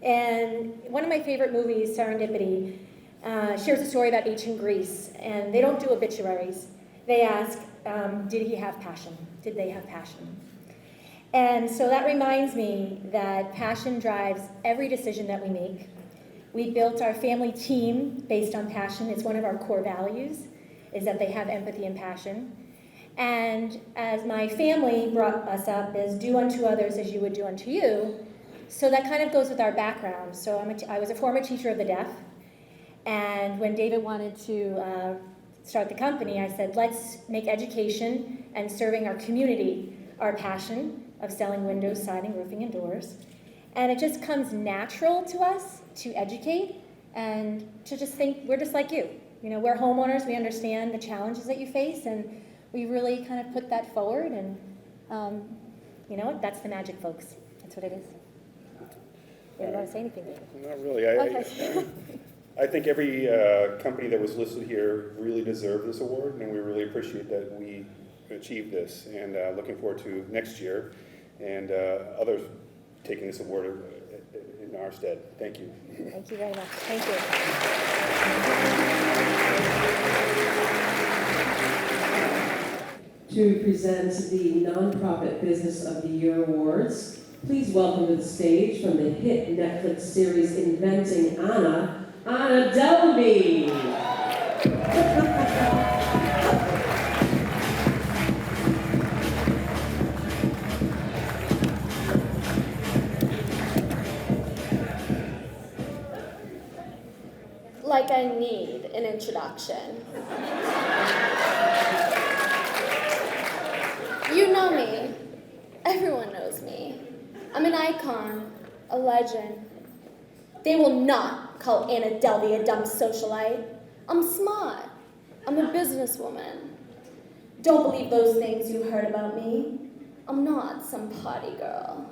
And one of my favorite movies, Serendipity, shares a story about ancient Greece, and they don't do obituaries. They ask, did he have passion? Did they have passion? And so that reminds me that passion drives every decision that we make. We built our family team based on passion. It's one of our core values, is that they have empathy and passion. And as my family brought us up, is do unto others as you would do unto you. So that kind of goes with our background. So I was a former teacher of the deaf. And when David wanted to start the company, I said, let's make education and serving our community our passion of selling windows, siding, roofing, and doors. And it just comes natural to us to educate and to just think we're just like you. We're homeowners, we understand the challenges that you face, and we really kind of put that forward. And you know what? That's the magic, folks. That's what it is. You don't want to say anything, David? Not really. Okay. I think every company that was listed here really deserved this award, and we really appreciate that we achieved this. And looking forward to next year and others taking this award in our stead. Thank you. Thank you very much. Thank you. To present the Nonprofit Business of the Year Awards, please welcome to the stage from the hit Netflix series Inventing Anna, Anna Delvey. Like I need an introduction. You know me. Everyone knows me. I'm an icon, a legend. They will not call Anna Delvey a dumb socialite. I'm smart. I'm a businesswoman. Don't believe those things you heard about me. I'm not some party girl.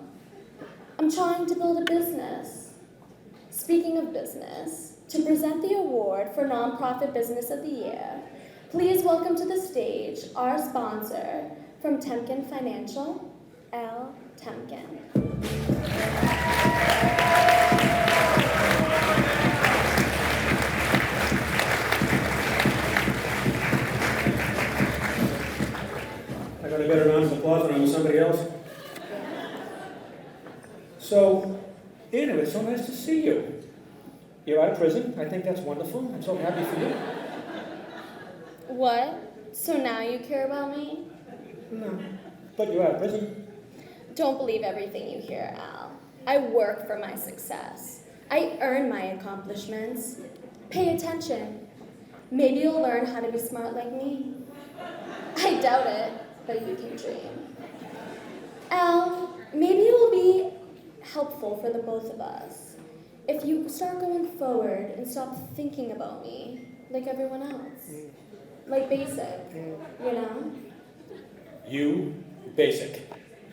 I'm trying to build a business. Speaking of business, to present the award for Nonprofit Business of the Year, please welcome to the stage our sponsor from Temkin Financial, Al Temkin. I got a better round of applause than I'm with somebody else. So, Anna, it's so nice to see you. You're out of prison. I think that's wonderful. I'm so happy for you. What? So now you care about me? No, but you're out of prison. Don't believe everything you hear, Al. I work for my success. I earn my accomplishments. Pay attention. Maybe you'll learn how to be smart like me. I doubt it, but you can dream. Al, maybe it will be helpful for the both of us if you start going forward and stop thinking about me like everyone else. Like basic, you know? You, basic.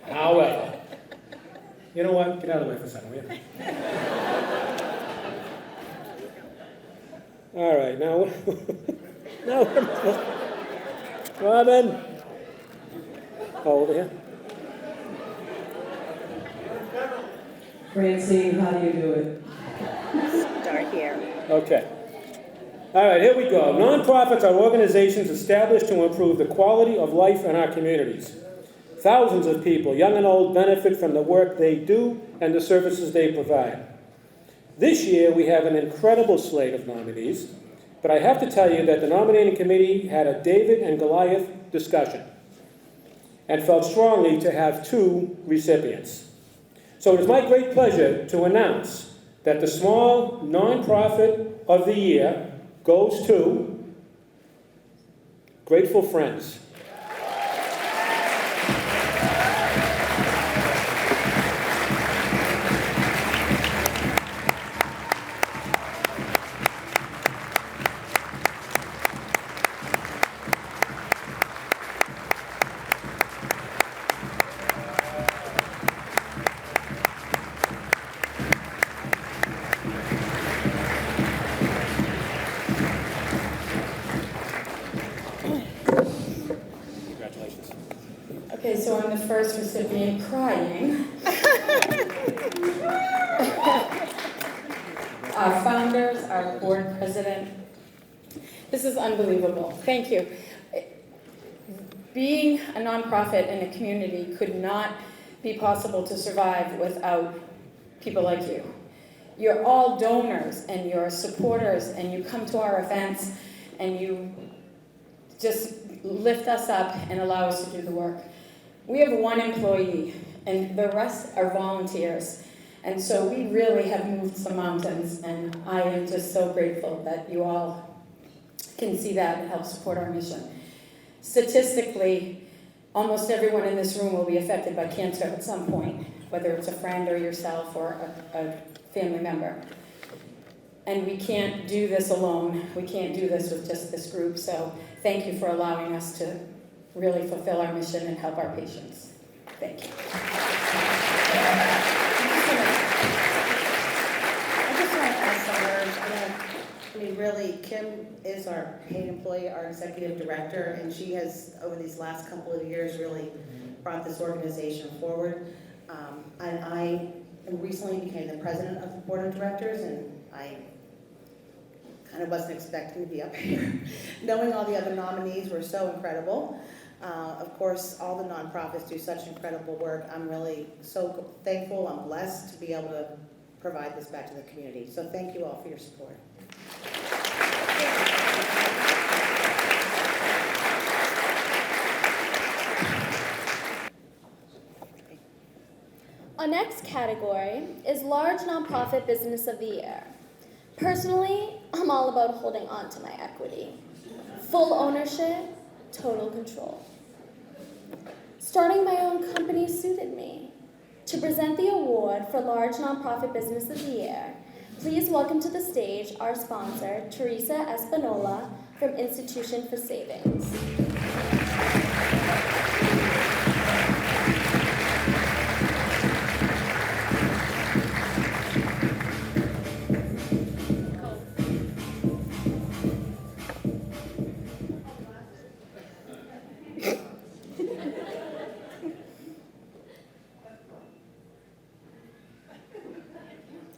However, you know what? Get out of the way for a second, will you? All right, now, Robin. Oh, over here. Francine, how do you do it? Start here. Okay. All right, here we go. Nonprofits are organizations established to improve the quality of life in our communities. Thousands of people, young and old, benefit from the work they do and the services they provide. This year, we have an incredible slate of nominees, but I have to tell you that the nominating committee had a David and Goliath discussion and felt strongly to have 2 recipients. So it is my great pleasure to announce that the Small Nonprofit of the Year goes to Grateful Friends. Okay, so I'm the first recipient crying. Our founders, our board president. This is unbelievable. Thank you. Being a nonprofit in a community could not be possible to survive without people like you. You're all donors and you're supporters and you come to our events and you just lift us up and allow us to do the work. We have 1 employee, and the rest are volunteers. And so we really have moved some mountains, and I am just so grateful that you all can see that and help support our mission. Statistically, almost everyone in this room will be affected by cancer at some point, whether it's a friend or yourself or a family member. And we can't do this alone. We can't do this with just this group. So thank you for allowing us to really fulfill our mission and help our patients. Thank you. I just want to add some words. I mean, really, Kim is our paid employee, our executive director, and she has, over these last couple of years, really brought this organization forward. And I recently became the president of the board of directors, and I kind of wasn't expecting to be up here. Knowing all the other nominees were so incredible. Of course, all the nonprofits do such incredible work. I'm really so thankful. I'm blessed to be able to provide this back to the community. So thank you all for your support. Our next category is Large Nonprofit Business of the Year. Personally, I'm all about holding on to my equity. Full ownership, total control. Starting my own company suited me. To present the award for Large Nonprofit Business of the Year, please welcome to the stage our sponsor, Teresa Espinola from Institution for Savings.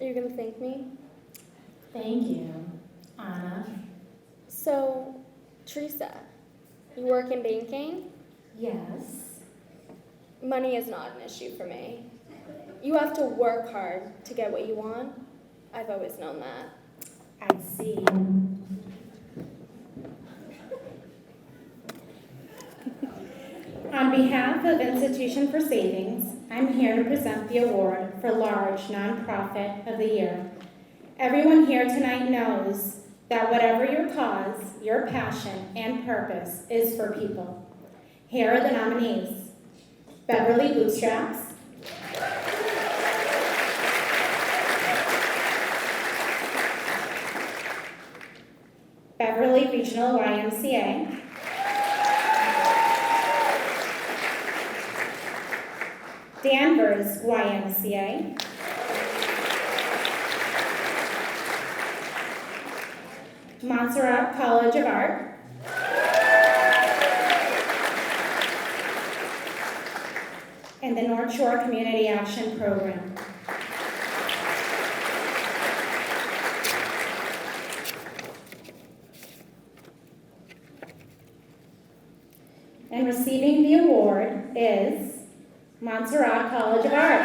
Are you going to thank me? Thank you, Anna. So, Teresa, you work in banking? Yes. Money is not an issue for me. You have to work hard to get what you want. I've always known that. I see. On behalf of Institution for Savings, I'm here to present the award for Large Nonprofit of the Year. Everyone here tonight knows that whatever your cause, your passion, and purpose is for people. Here are the nominees: Beverly Bootstraps, Regional YMCA. Danvers YMCA. Montserrat College of Art. And the North Shore Community Action Program. And receiving the award is Montserrat College of Art.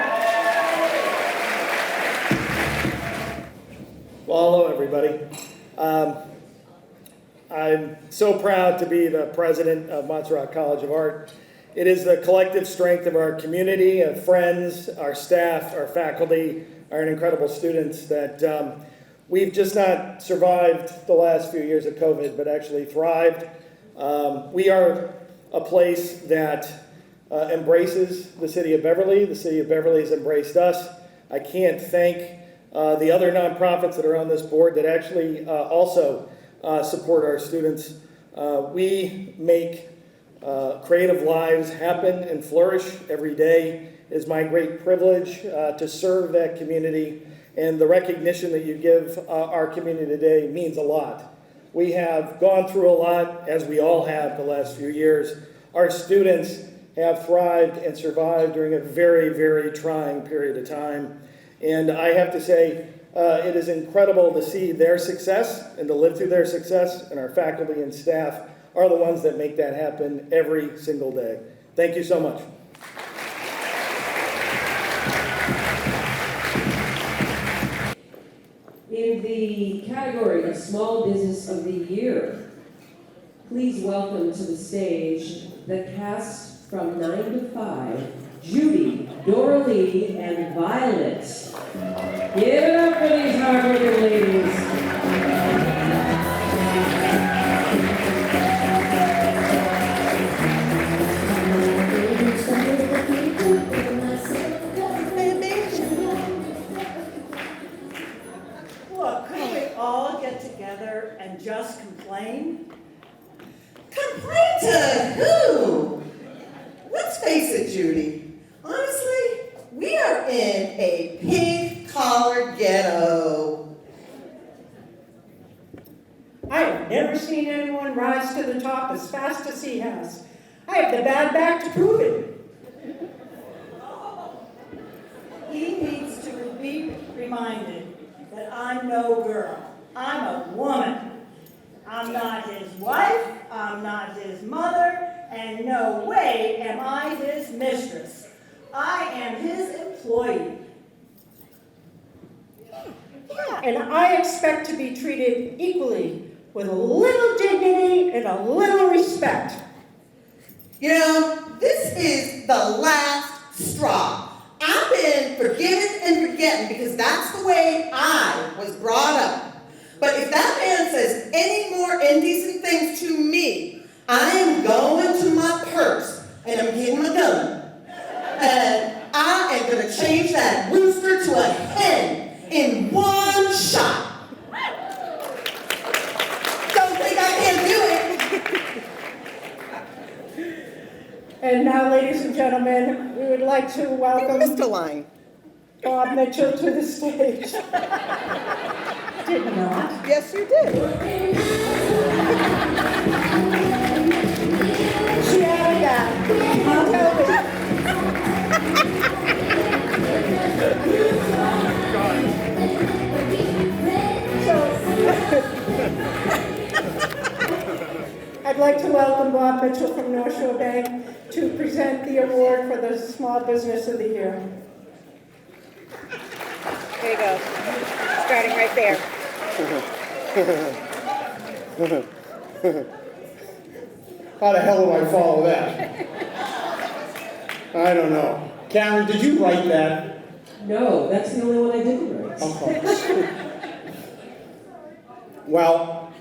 Well, hello, everybody. I'm so proud to be the president of Montserrat College of Art. It is the collective strength of our community, of friends, our staff, our faculty, our incredible students that we've just not survived the last few years of COVID, but actually thrived. We are a place that embraces the city of Beverly. The city of Beverly has embraced us. I can't thank the other nonprofits that are on this board that actually also support our students. We make creative lives happen and flourish every day. It is my great privilege to serve that community, and the recognition that you give our community today means a lot. We have gone through a lot, as we all have the last few years. Our students have thrived and survived during a very, very trying period of time. And I have to say, it is incredible to see their success and to live through their success, and our faculty and staff are the ones that make that happen every single day. Thank you so much. In the category of Small Business of the Year, please welcome to the stage the cast from 9 to 5, Judy, Dora Lee, and Violet. Give it up for these hardworking ladies. Look, could we all get together and just complain? Complain to who? Let's face it, Judy. Honestly, we are in a pink-collar ghetto. I have never seen anyone rise to the top as fast as he has. I have the bad back to prove it. He needs to be reminded that I'm no girl. I'm a woman. I'm not his wife, I'm not his mother, and no way am I his mistress. I am his employee. And I expect to be treated equally with a little dignity and a little respect. You know, this is the last straw. I've been forgiving and forgetting because that's the way I was brought up. But if that man says any more indecent things to me, I am going to my purse and I'm getting my gun. And I am going to change that rooster to a hen in one shot. Don't think I can't do it. And now, ladies and gentlemen, we would like to welcome Mr. Line. Bob Mitchell to the stage. Did not. Yes, you did. She added that. I'd like to welcome Bob Mitchell from North Shore Bank to present the award for the Small Business of the Year. There you go. Starting right there. How the hell do I follow that? I don't know. Karen, did you write that? No, that's the only one I didn't write. Okay. Well,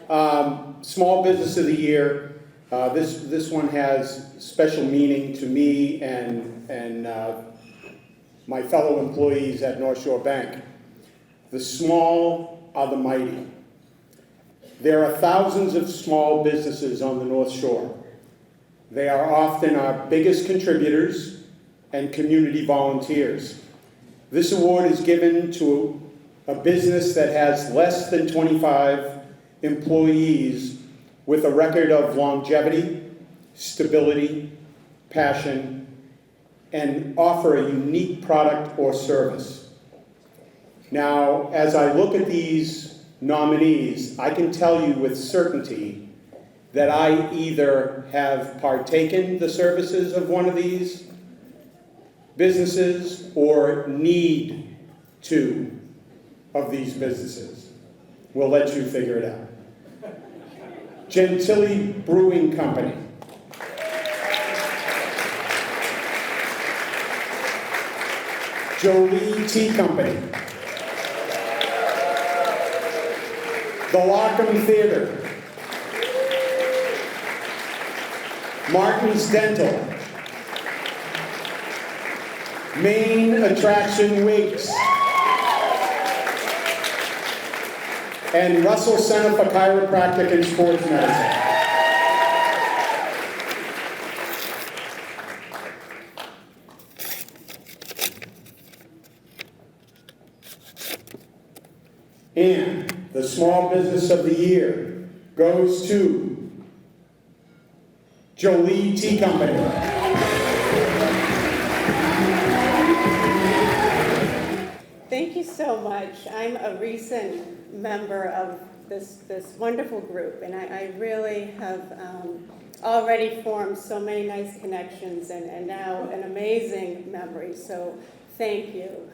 Small Business of the Year. This one has special meaning to me and my fellow employees at North Shore Bank. The small are the mighty. There are thousands of small businesses on the North Shore. They are often our biggest contributors and community volunteers. This award is given to a business that has less than 25 employees with a record of longevity, stability, passion, and offer a unique product or service. Now, as I look at these nominees, I can tell you with certainty that I either have partaken the services of one of these businesses or need two of these businesses. We'll let you figure it out. Gentilly Brewing Company. Jolie Tea Company. The Lockham Theater. Martin's Dental. Main Attraction Wigs. And Russell Center for Chiropractic and Sports Medicine. And the Small Business of the Year goes to Jolie Tea Company. Thank you so much. I'm a recent member of this wonderful group, and I really have already formed so many nice connections and now an amazing memory, so thank you.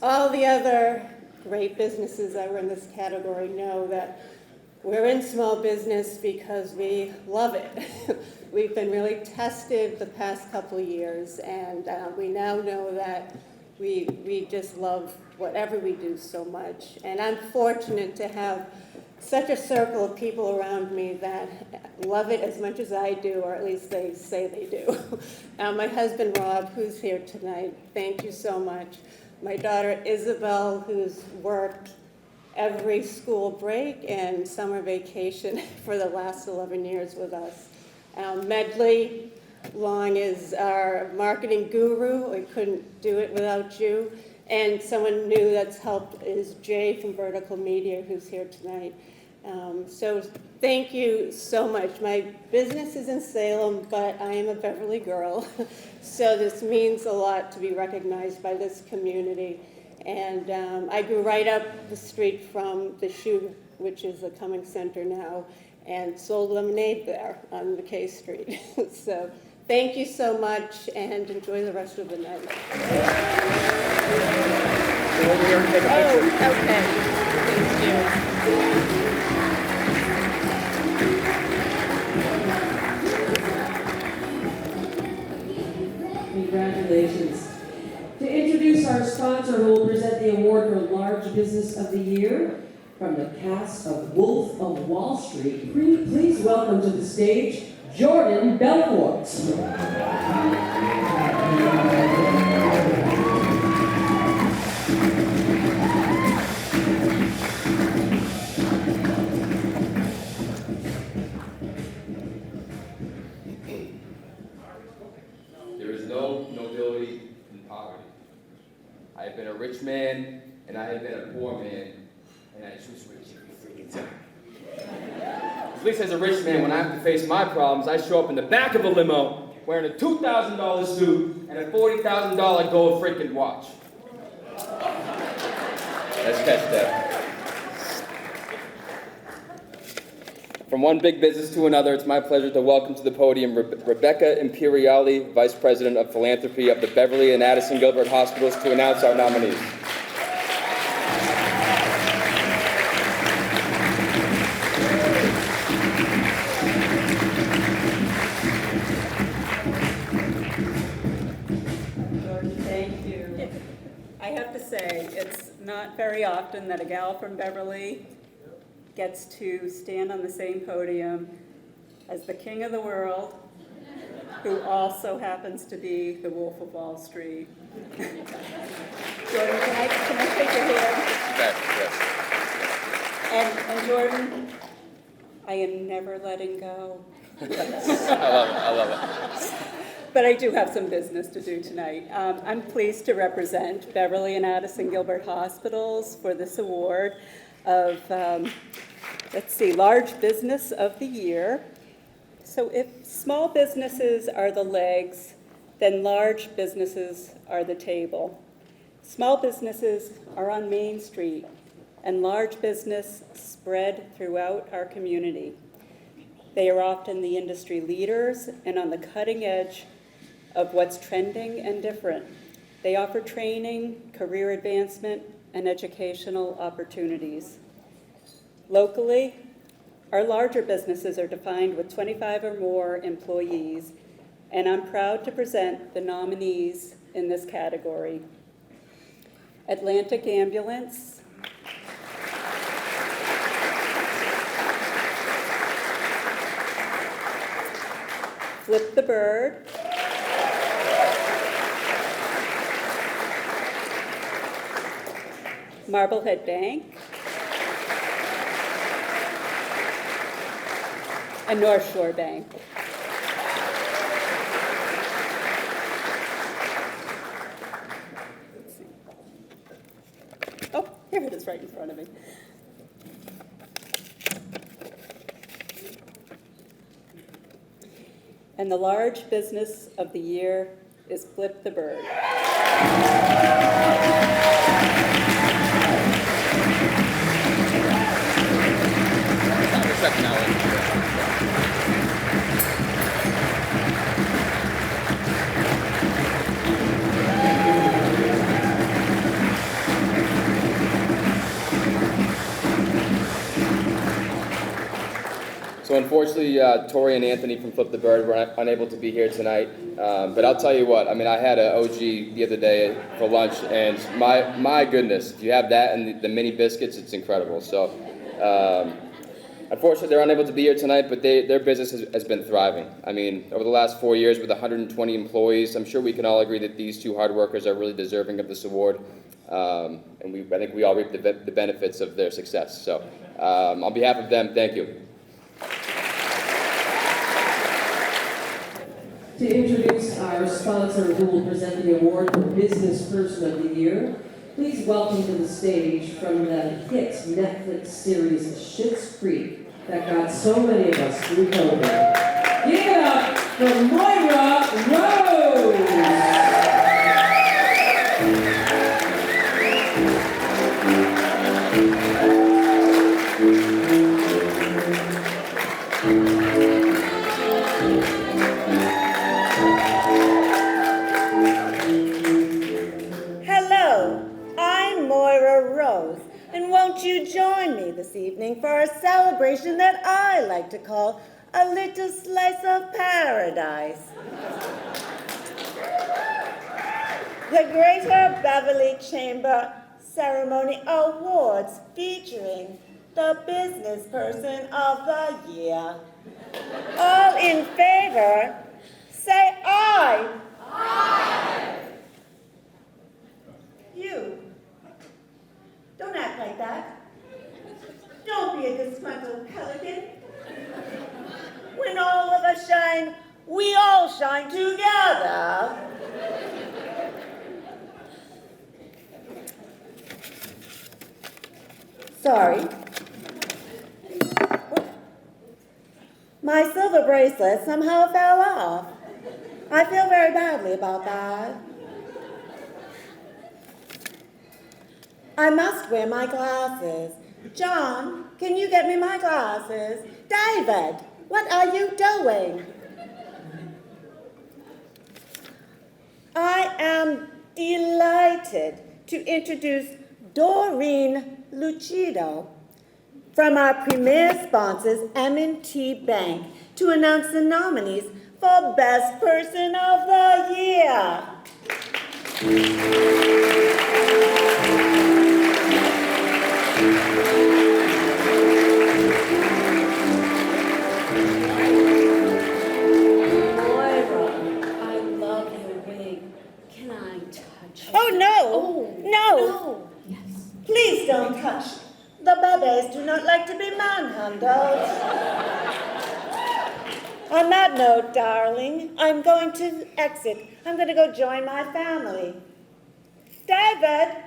All the other great businesses that were in this category know that we're in small business because we love it. We've been really tested the past couple years, and we now know that we just love whatever we do so much. And I'm fortunate to have such a circle of people around me that love it as much as I do, or at least they say they do. My husband, Rob, who's here tonight, thank you so much. My daughter, Isabel, who's worked every school break and summer vacation for the last 11 years with us. Medley Long is our marketing guru. We couldn't do it without you. And someone new that's helped is Jay from Vertical Media, who's here tonight. So thank you so much. My business is in Salem, but I am a Beverly girl. So this means a lot to be recognized by this community. And I grew right up the street from the Shoe, which is the Cumming Center now, and sold lemonade there on McKay Street. So thank you so much, and enjoy the rest of the night. Oh, okay. Thank you. Congratulations. To introduce our sponsor who will present the award for Large Business of the Year from the cast of Wolf of Wall Street, please welcome to the stage Jordan Belfort. There is no nobility in poverty. I have been a rich man, and I have been a poor man, and I choose rich every freaking time. At least as a rich man, when I have to face my problems, I show up in the back of a limo wearing a $2,000 suit and a $40,000 gold freaking watch. Let's catch that. From one big business to another, it's my pleasure to welcome to the podium Rebecca Imperiali, Vice President of Philanthropy of the Beverly and Addison Gilbert Hospitals, to announce our nominees. Thank you. I have to say, it's not very often that a gal from Beverly gets to stand on the same podium as the king of the world, who also happens to be the Wolf of Wall Street. Jordan, can I take your hand? Yes. And Jordan, I am never letting go. I love it. But I do have some business to do tonight. I'm pleased to represent Beverly and Addison Gilbert Hospitals for this award of, Large Business of the Year. So if small businesses are the legs, then large businesses are the table. Small businesses are on Main Street, and large business spread throughout our community. They are often the industry leaders and on the cutting edge of what's trending and different. They offer training, career advancement, and educational opportunities. Locally, our larger businesses are defined with 25 or more employees, and I'm proud to present the nominees in this category. Atlantic Ambulance, Flip the Bird, Marblehead Bank, and North Shore Bank. Let's see. Oh, here it is right in front of me. And the large business of the year is Flip the Bird. So unfortunately, Tori and Anthony from Flip the Bird were unable to be here tonight. But I'll tell you what, I mean, I had an OG the other day for lunch, and my goodness, if you have that and the mini biscuits, it's incredible. So unfortunately, they're unable to be here tonight, but their business has been thriving. I mean, over the last 4 years with 120 employees, I'm sure we can all agree that these two hard workers are really deserving of this award. And I think we all reap the benefits of their success. So on behalf of them, thank you. To introduce our sponsor who will present the award for Business Person of the Year, please welcome to the stage from the hit Netflix series Schitt's Creek that got so many of us through COVID. Give it up for Moira Rose! And won't you join me this evening for a celebration that I like to call a little slice of paradise? The Greater Beverly Chamber Ceremony Awards featuring the Business Person of the Year. All in favor, say aye. Aye. You. Don't act like that. Don't be a disgruntled pelican. When all of us shine, we all shine together. Sorry. My silver bracelet somehow fell off. I feel very badly about that. I must wear my glasses. John, can you get me my glasses? David, what are you doing? I am delighted to introduce Doreen Lucido from our premier sponsors, M&T Bank, to announce the nominees for Best Person of the Year. Oh, no. Oh, no. Yes. Please don't touch. The bebes do not like to be manhandled. On that note, darling, I'm going to exit. I'm going to go join my family. David,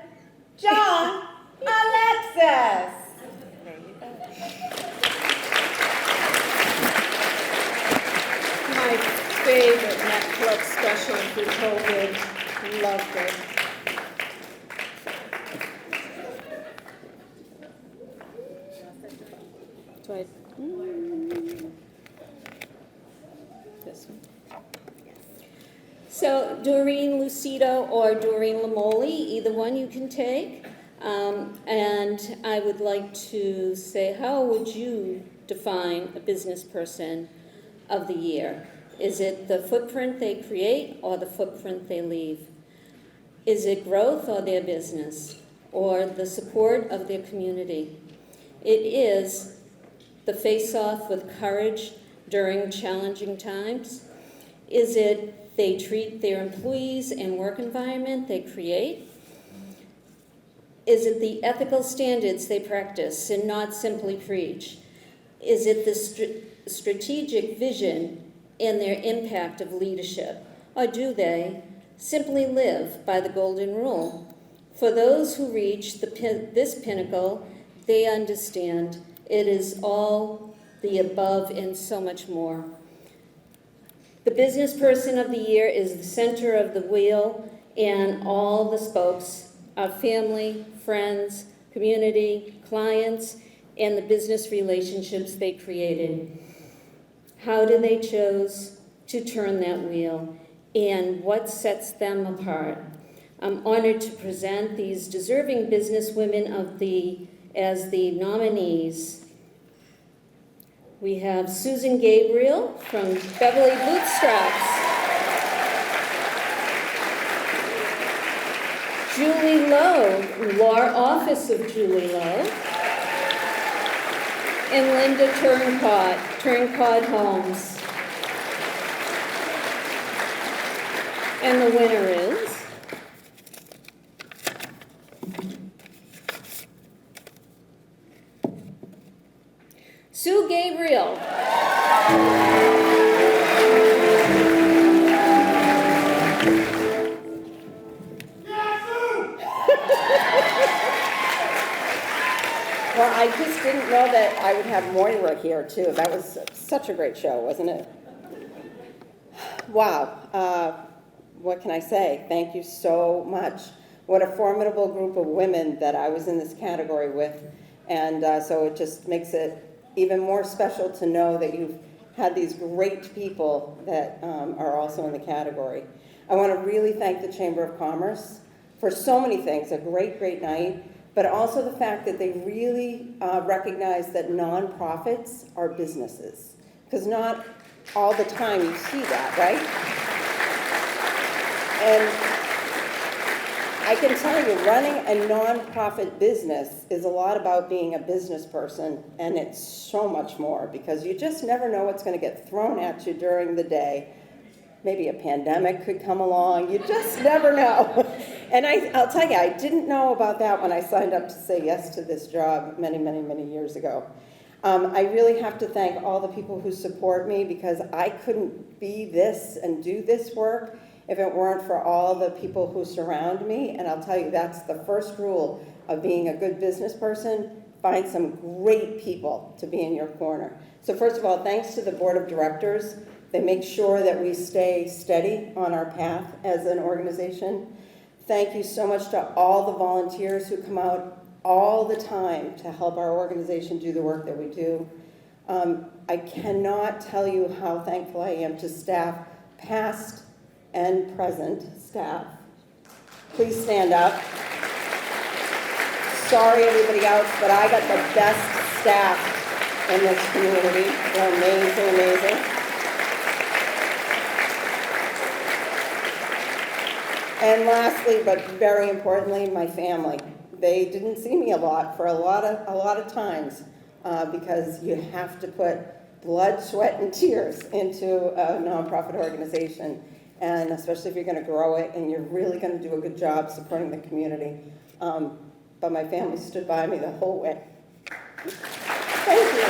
John, Alexis. My favorite Netflix special through COVID. Loved it. Do I? This one. So Doreen Lucido or Doreen Lamoli, either one you can take. And I would like to say, how would you define a business person of the year? Is it the footprint they create or the footprint they leave? Is it growth or their business or the support of their community? It is the face-off with courage during challenging times. Is it they treat their employees and work environment they create? Is it the ethical standards they practice and not simply preach? Is it the strategic vision and their impact of leadership? Or do they simply live by the golden rule? For those who reach this pinnacle, they understand it is all the above and so much more. The business person of the year is the center of the wheel, and all the spokes are family, friends, community, clients, and the business relationships they created. How do they choose to turn that wheel, and what sets them apart? I'm honored to present these deserving businesswomen as the nominees. We have Susan Gabriel from Beverly Bootstraps, Julie Lowe, Law Office of Julie Lowe, and Linda Turncott Holmes. And the winner is Sue Gabriel. Well, I just didn't know that I would have Moira here, too. That was such a great show, wasn't it? Wow. What can I say? Thank you so much. What a formidable group of women that I was in this category with. And so it just makes it even more special to know that you've had these great people that are also in the category. I want to really thank the Chamber of Commerce for so many things, a great, great night, but also the fact that they really recognize that nonprofits are businesses. Because not all the time you see that, right? And I can tell you, running a nonprofit business is a lot about being a business person, and it's so much more, because you just never know what's going to get thrown at you during the day. Maybe a pandemic could come along. You just never know. And I'll tell you, I didn't know about that when I signed up to say yes to this job many, many, many years ago. I really have to thank all the people who support me, because I couldn't be this and do this work if it weren't for all the people who surround me. And I'll tell you, that's the first rule of being a good business person. Find some great people to be in your corner. So first of all, thanks to the board of directors. They make sure that we stay steady on our path as an organization. Thank you so much to all the volunteers who come out all the time to help our organization do the work that we do. I cannot tell you how thankful I am to staff, past and present staff. Please stand up. Sorry everybody else, but I got the best staff in this community. They're amazing, amazing. And lastly, but very importantly, my family. They didn't see me a lot for a lot of times because you have to put blood, sweat, and tears into a nonprofit organization, and especially if you're going to grow it and you're really going to do a good job supporting the community. But my family stood by me the whole way. Thank you.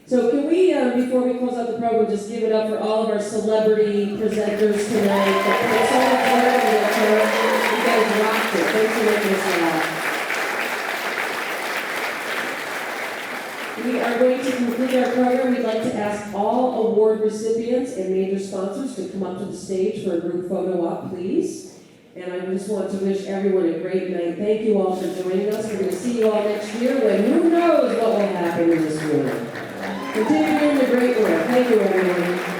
So can we, before we close out the program, just give it up for all of our celebrity presenters tonight. It's all hard and you guys rocked it. Thanks for making us laugh. We are going to conclude our program. We'd like to ask all award recipients and major sponsors to come up to the stage for a group photo op, please. And I just want to wish everyone a great night. Thank you all for joining us. We're going to see you all next year when who knows what will happen in this room. Continue doing the great work. Thank you, everyone.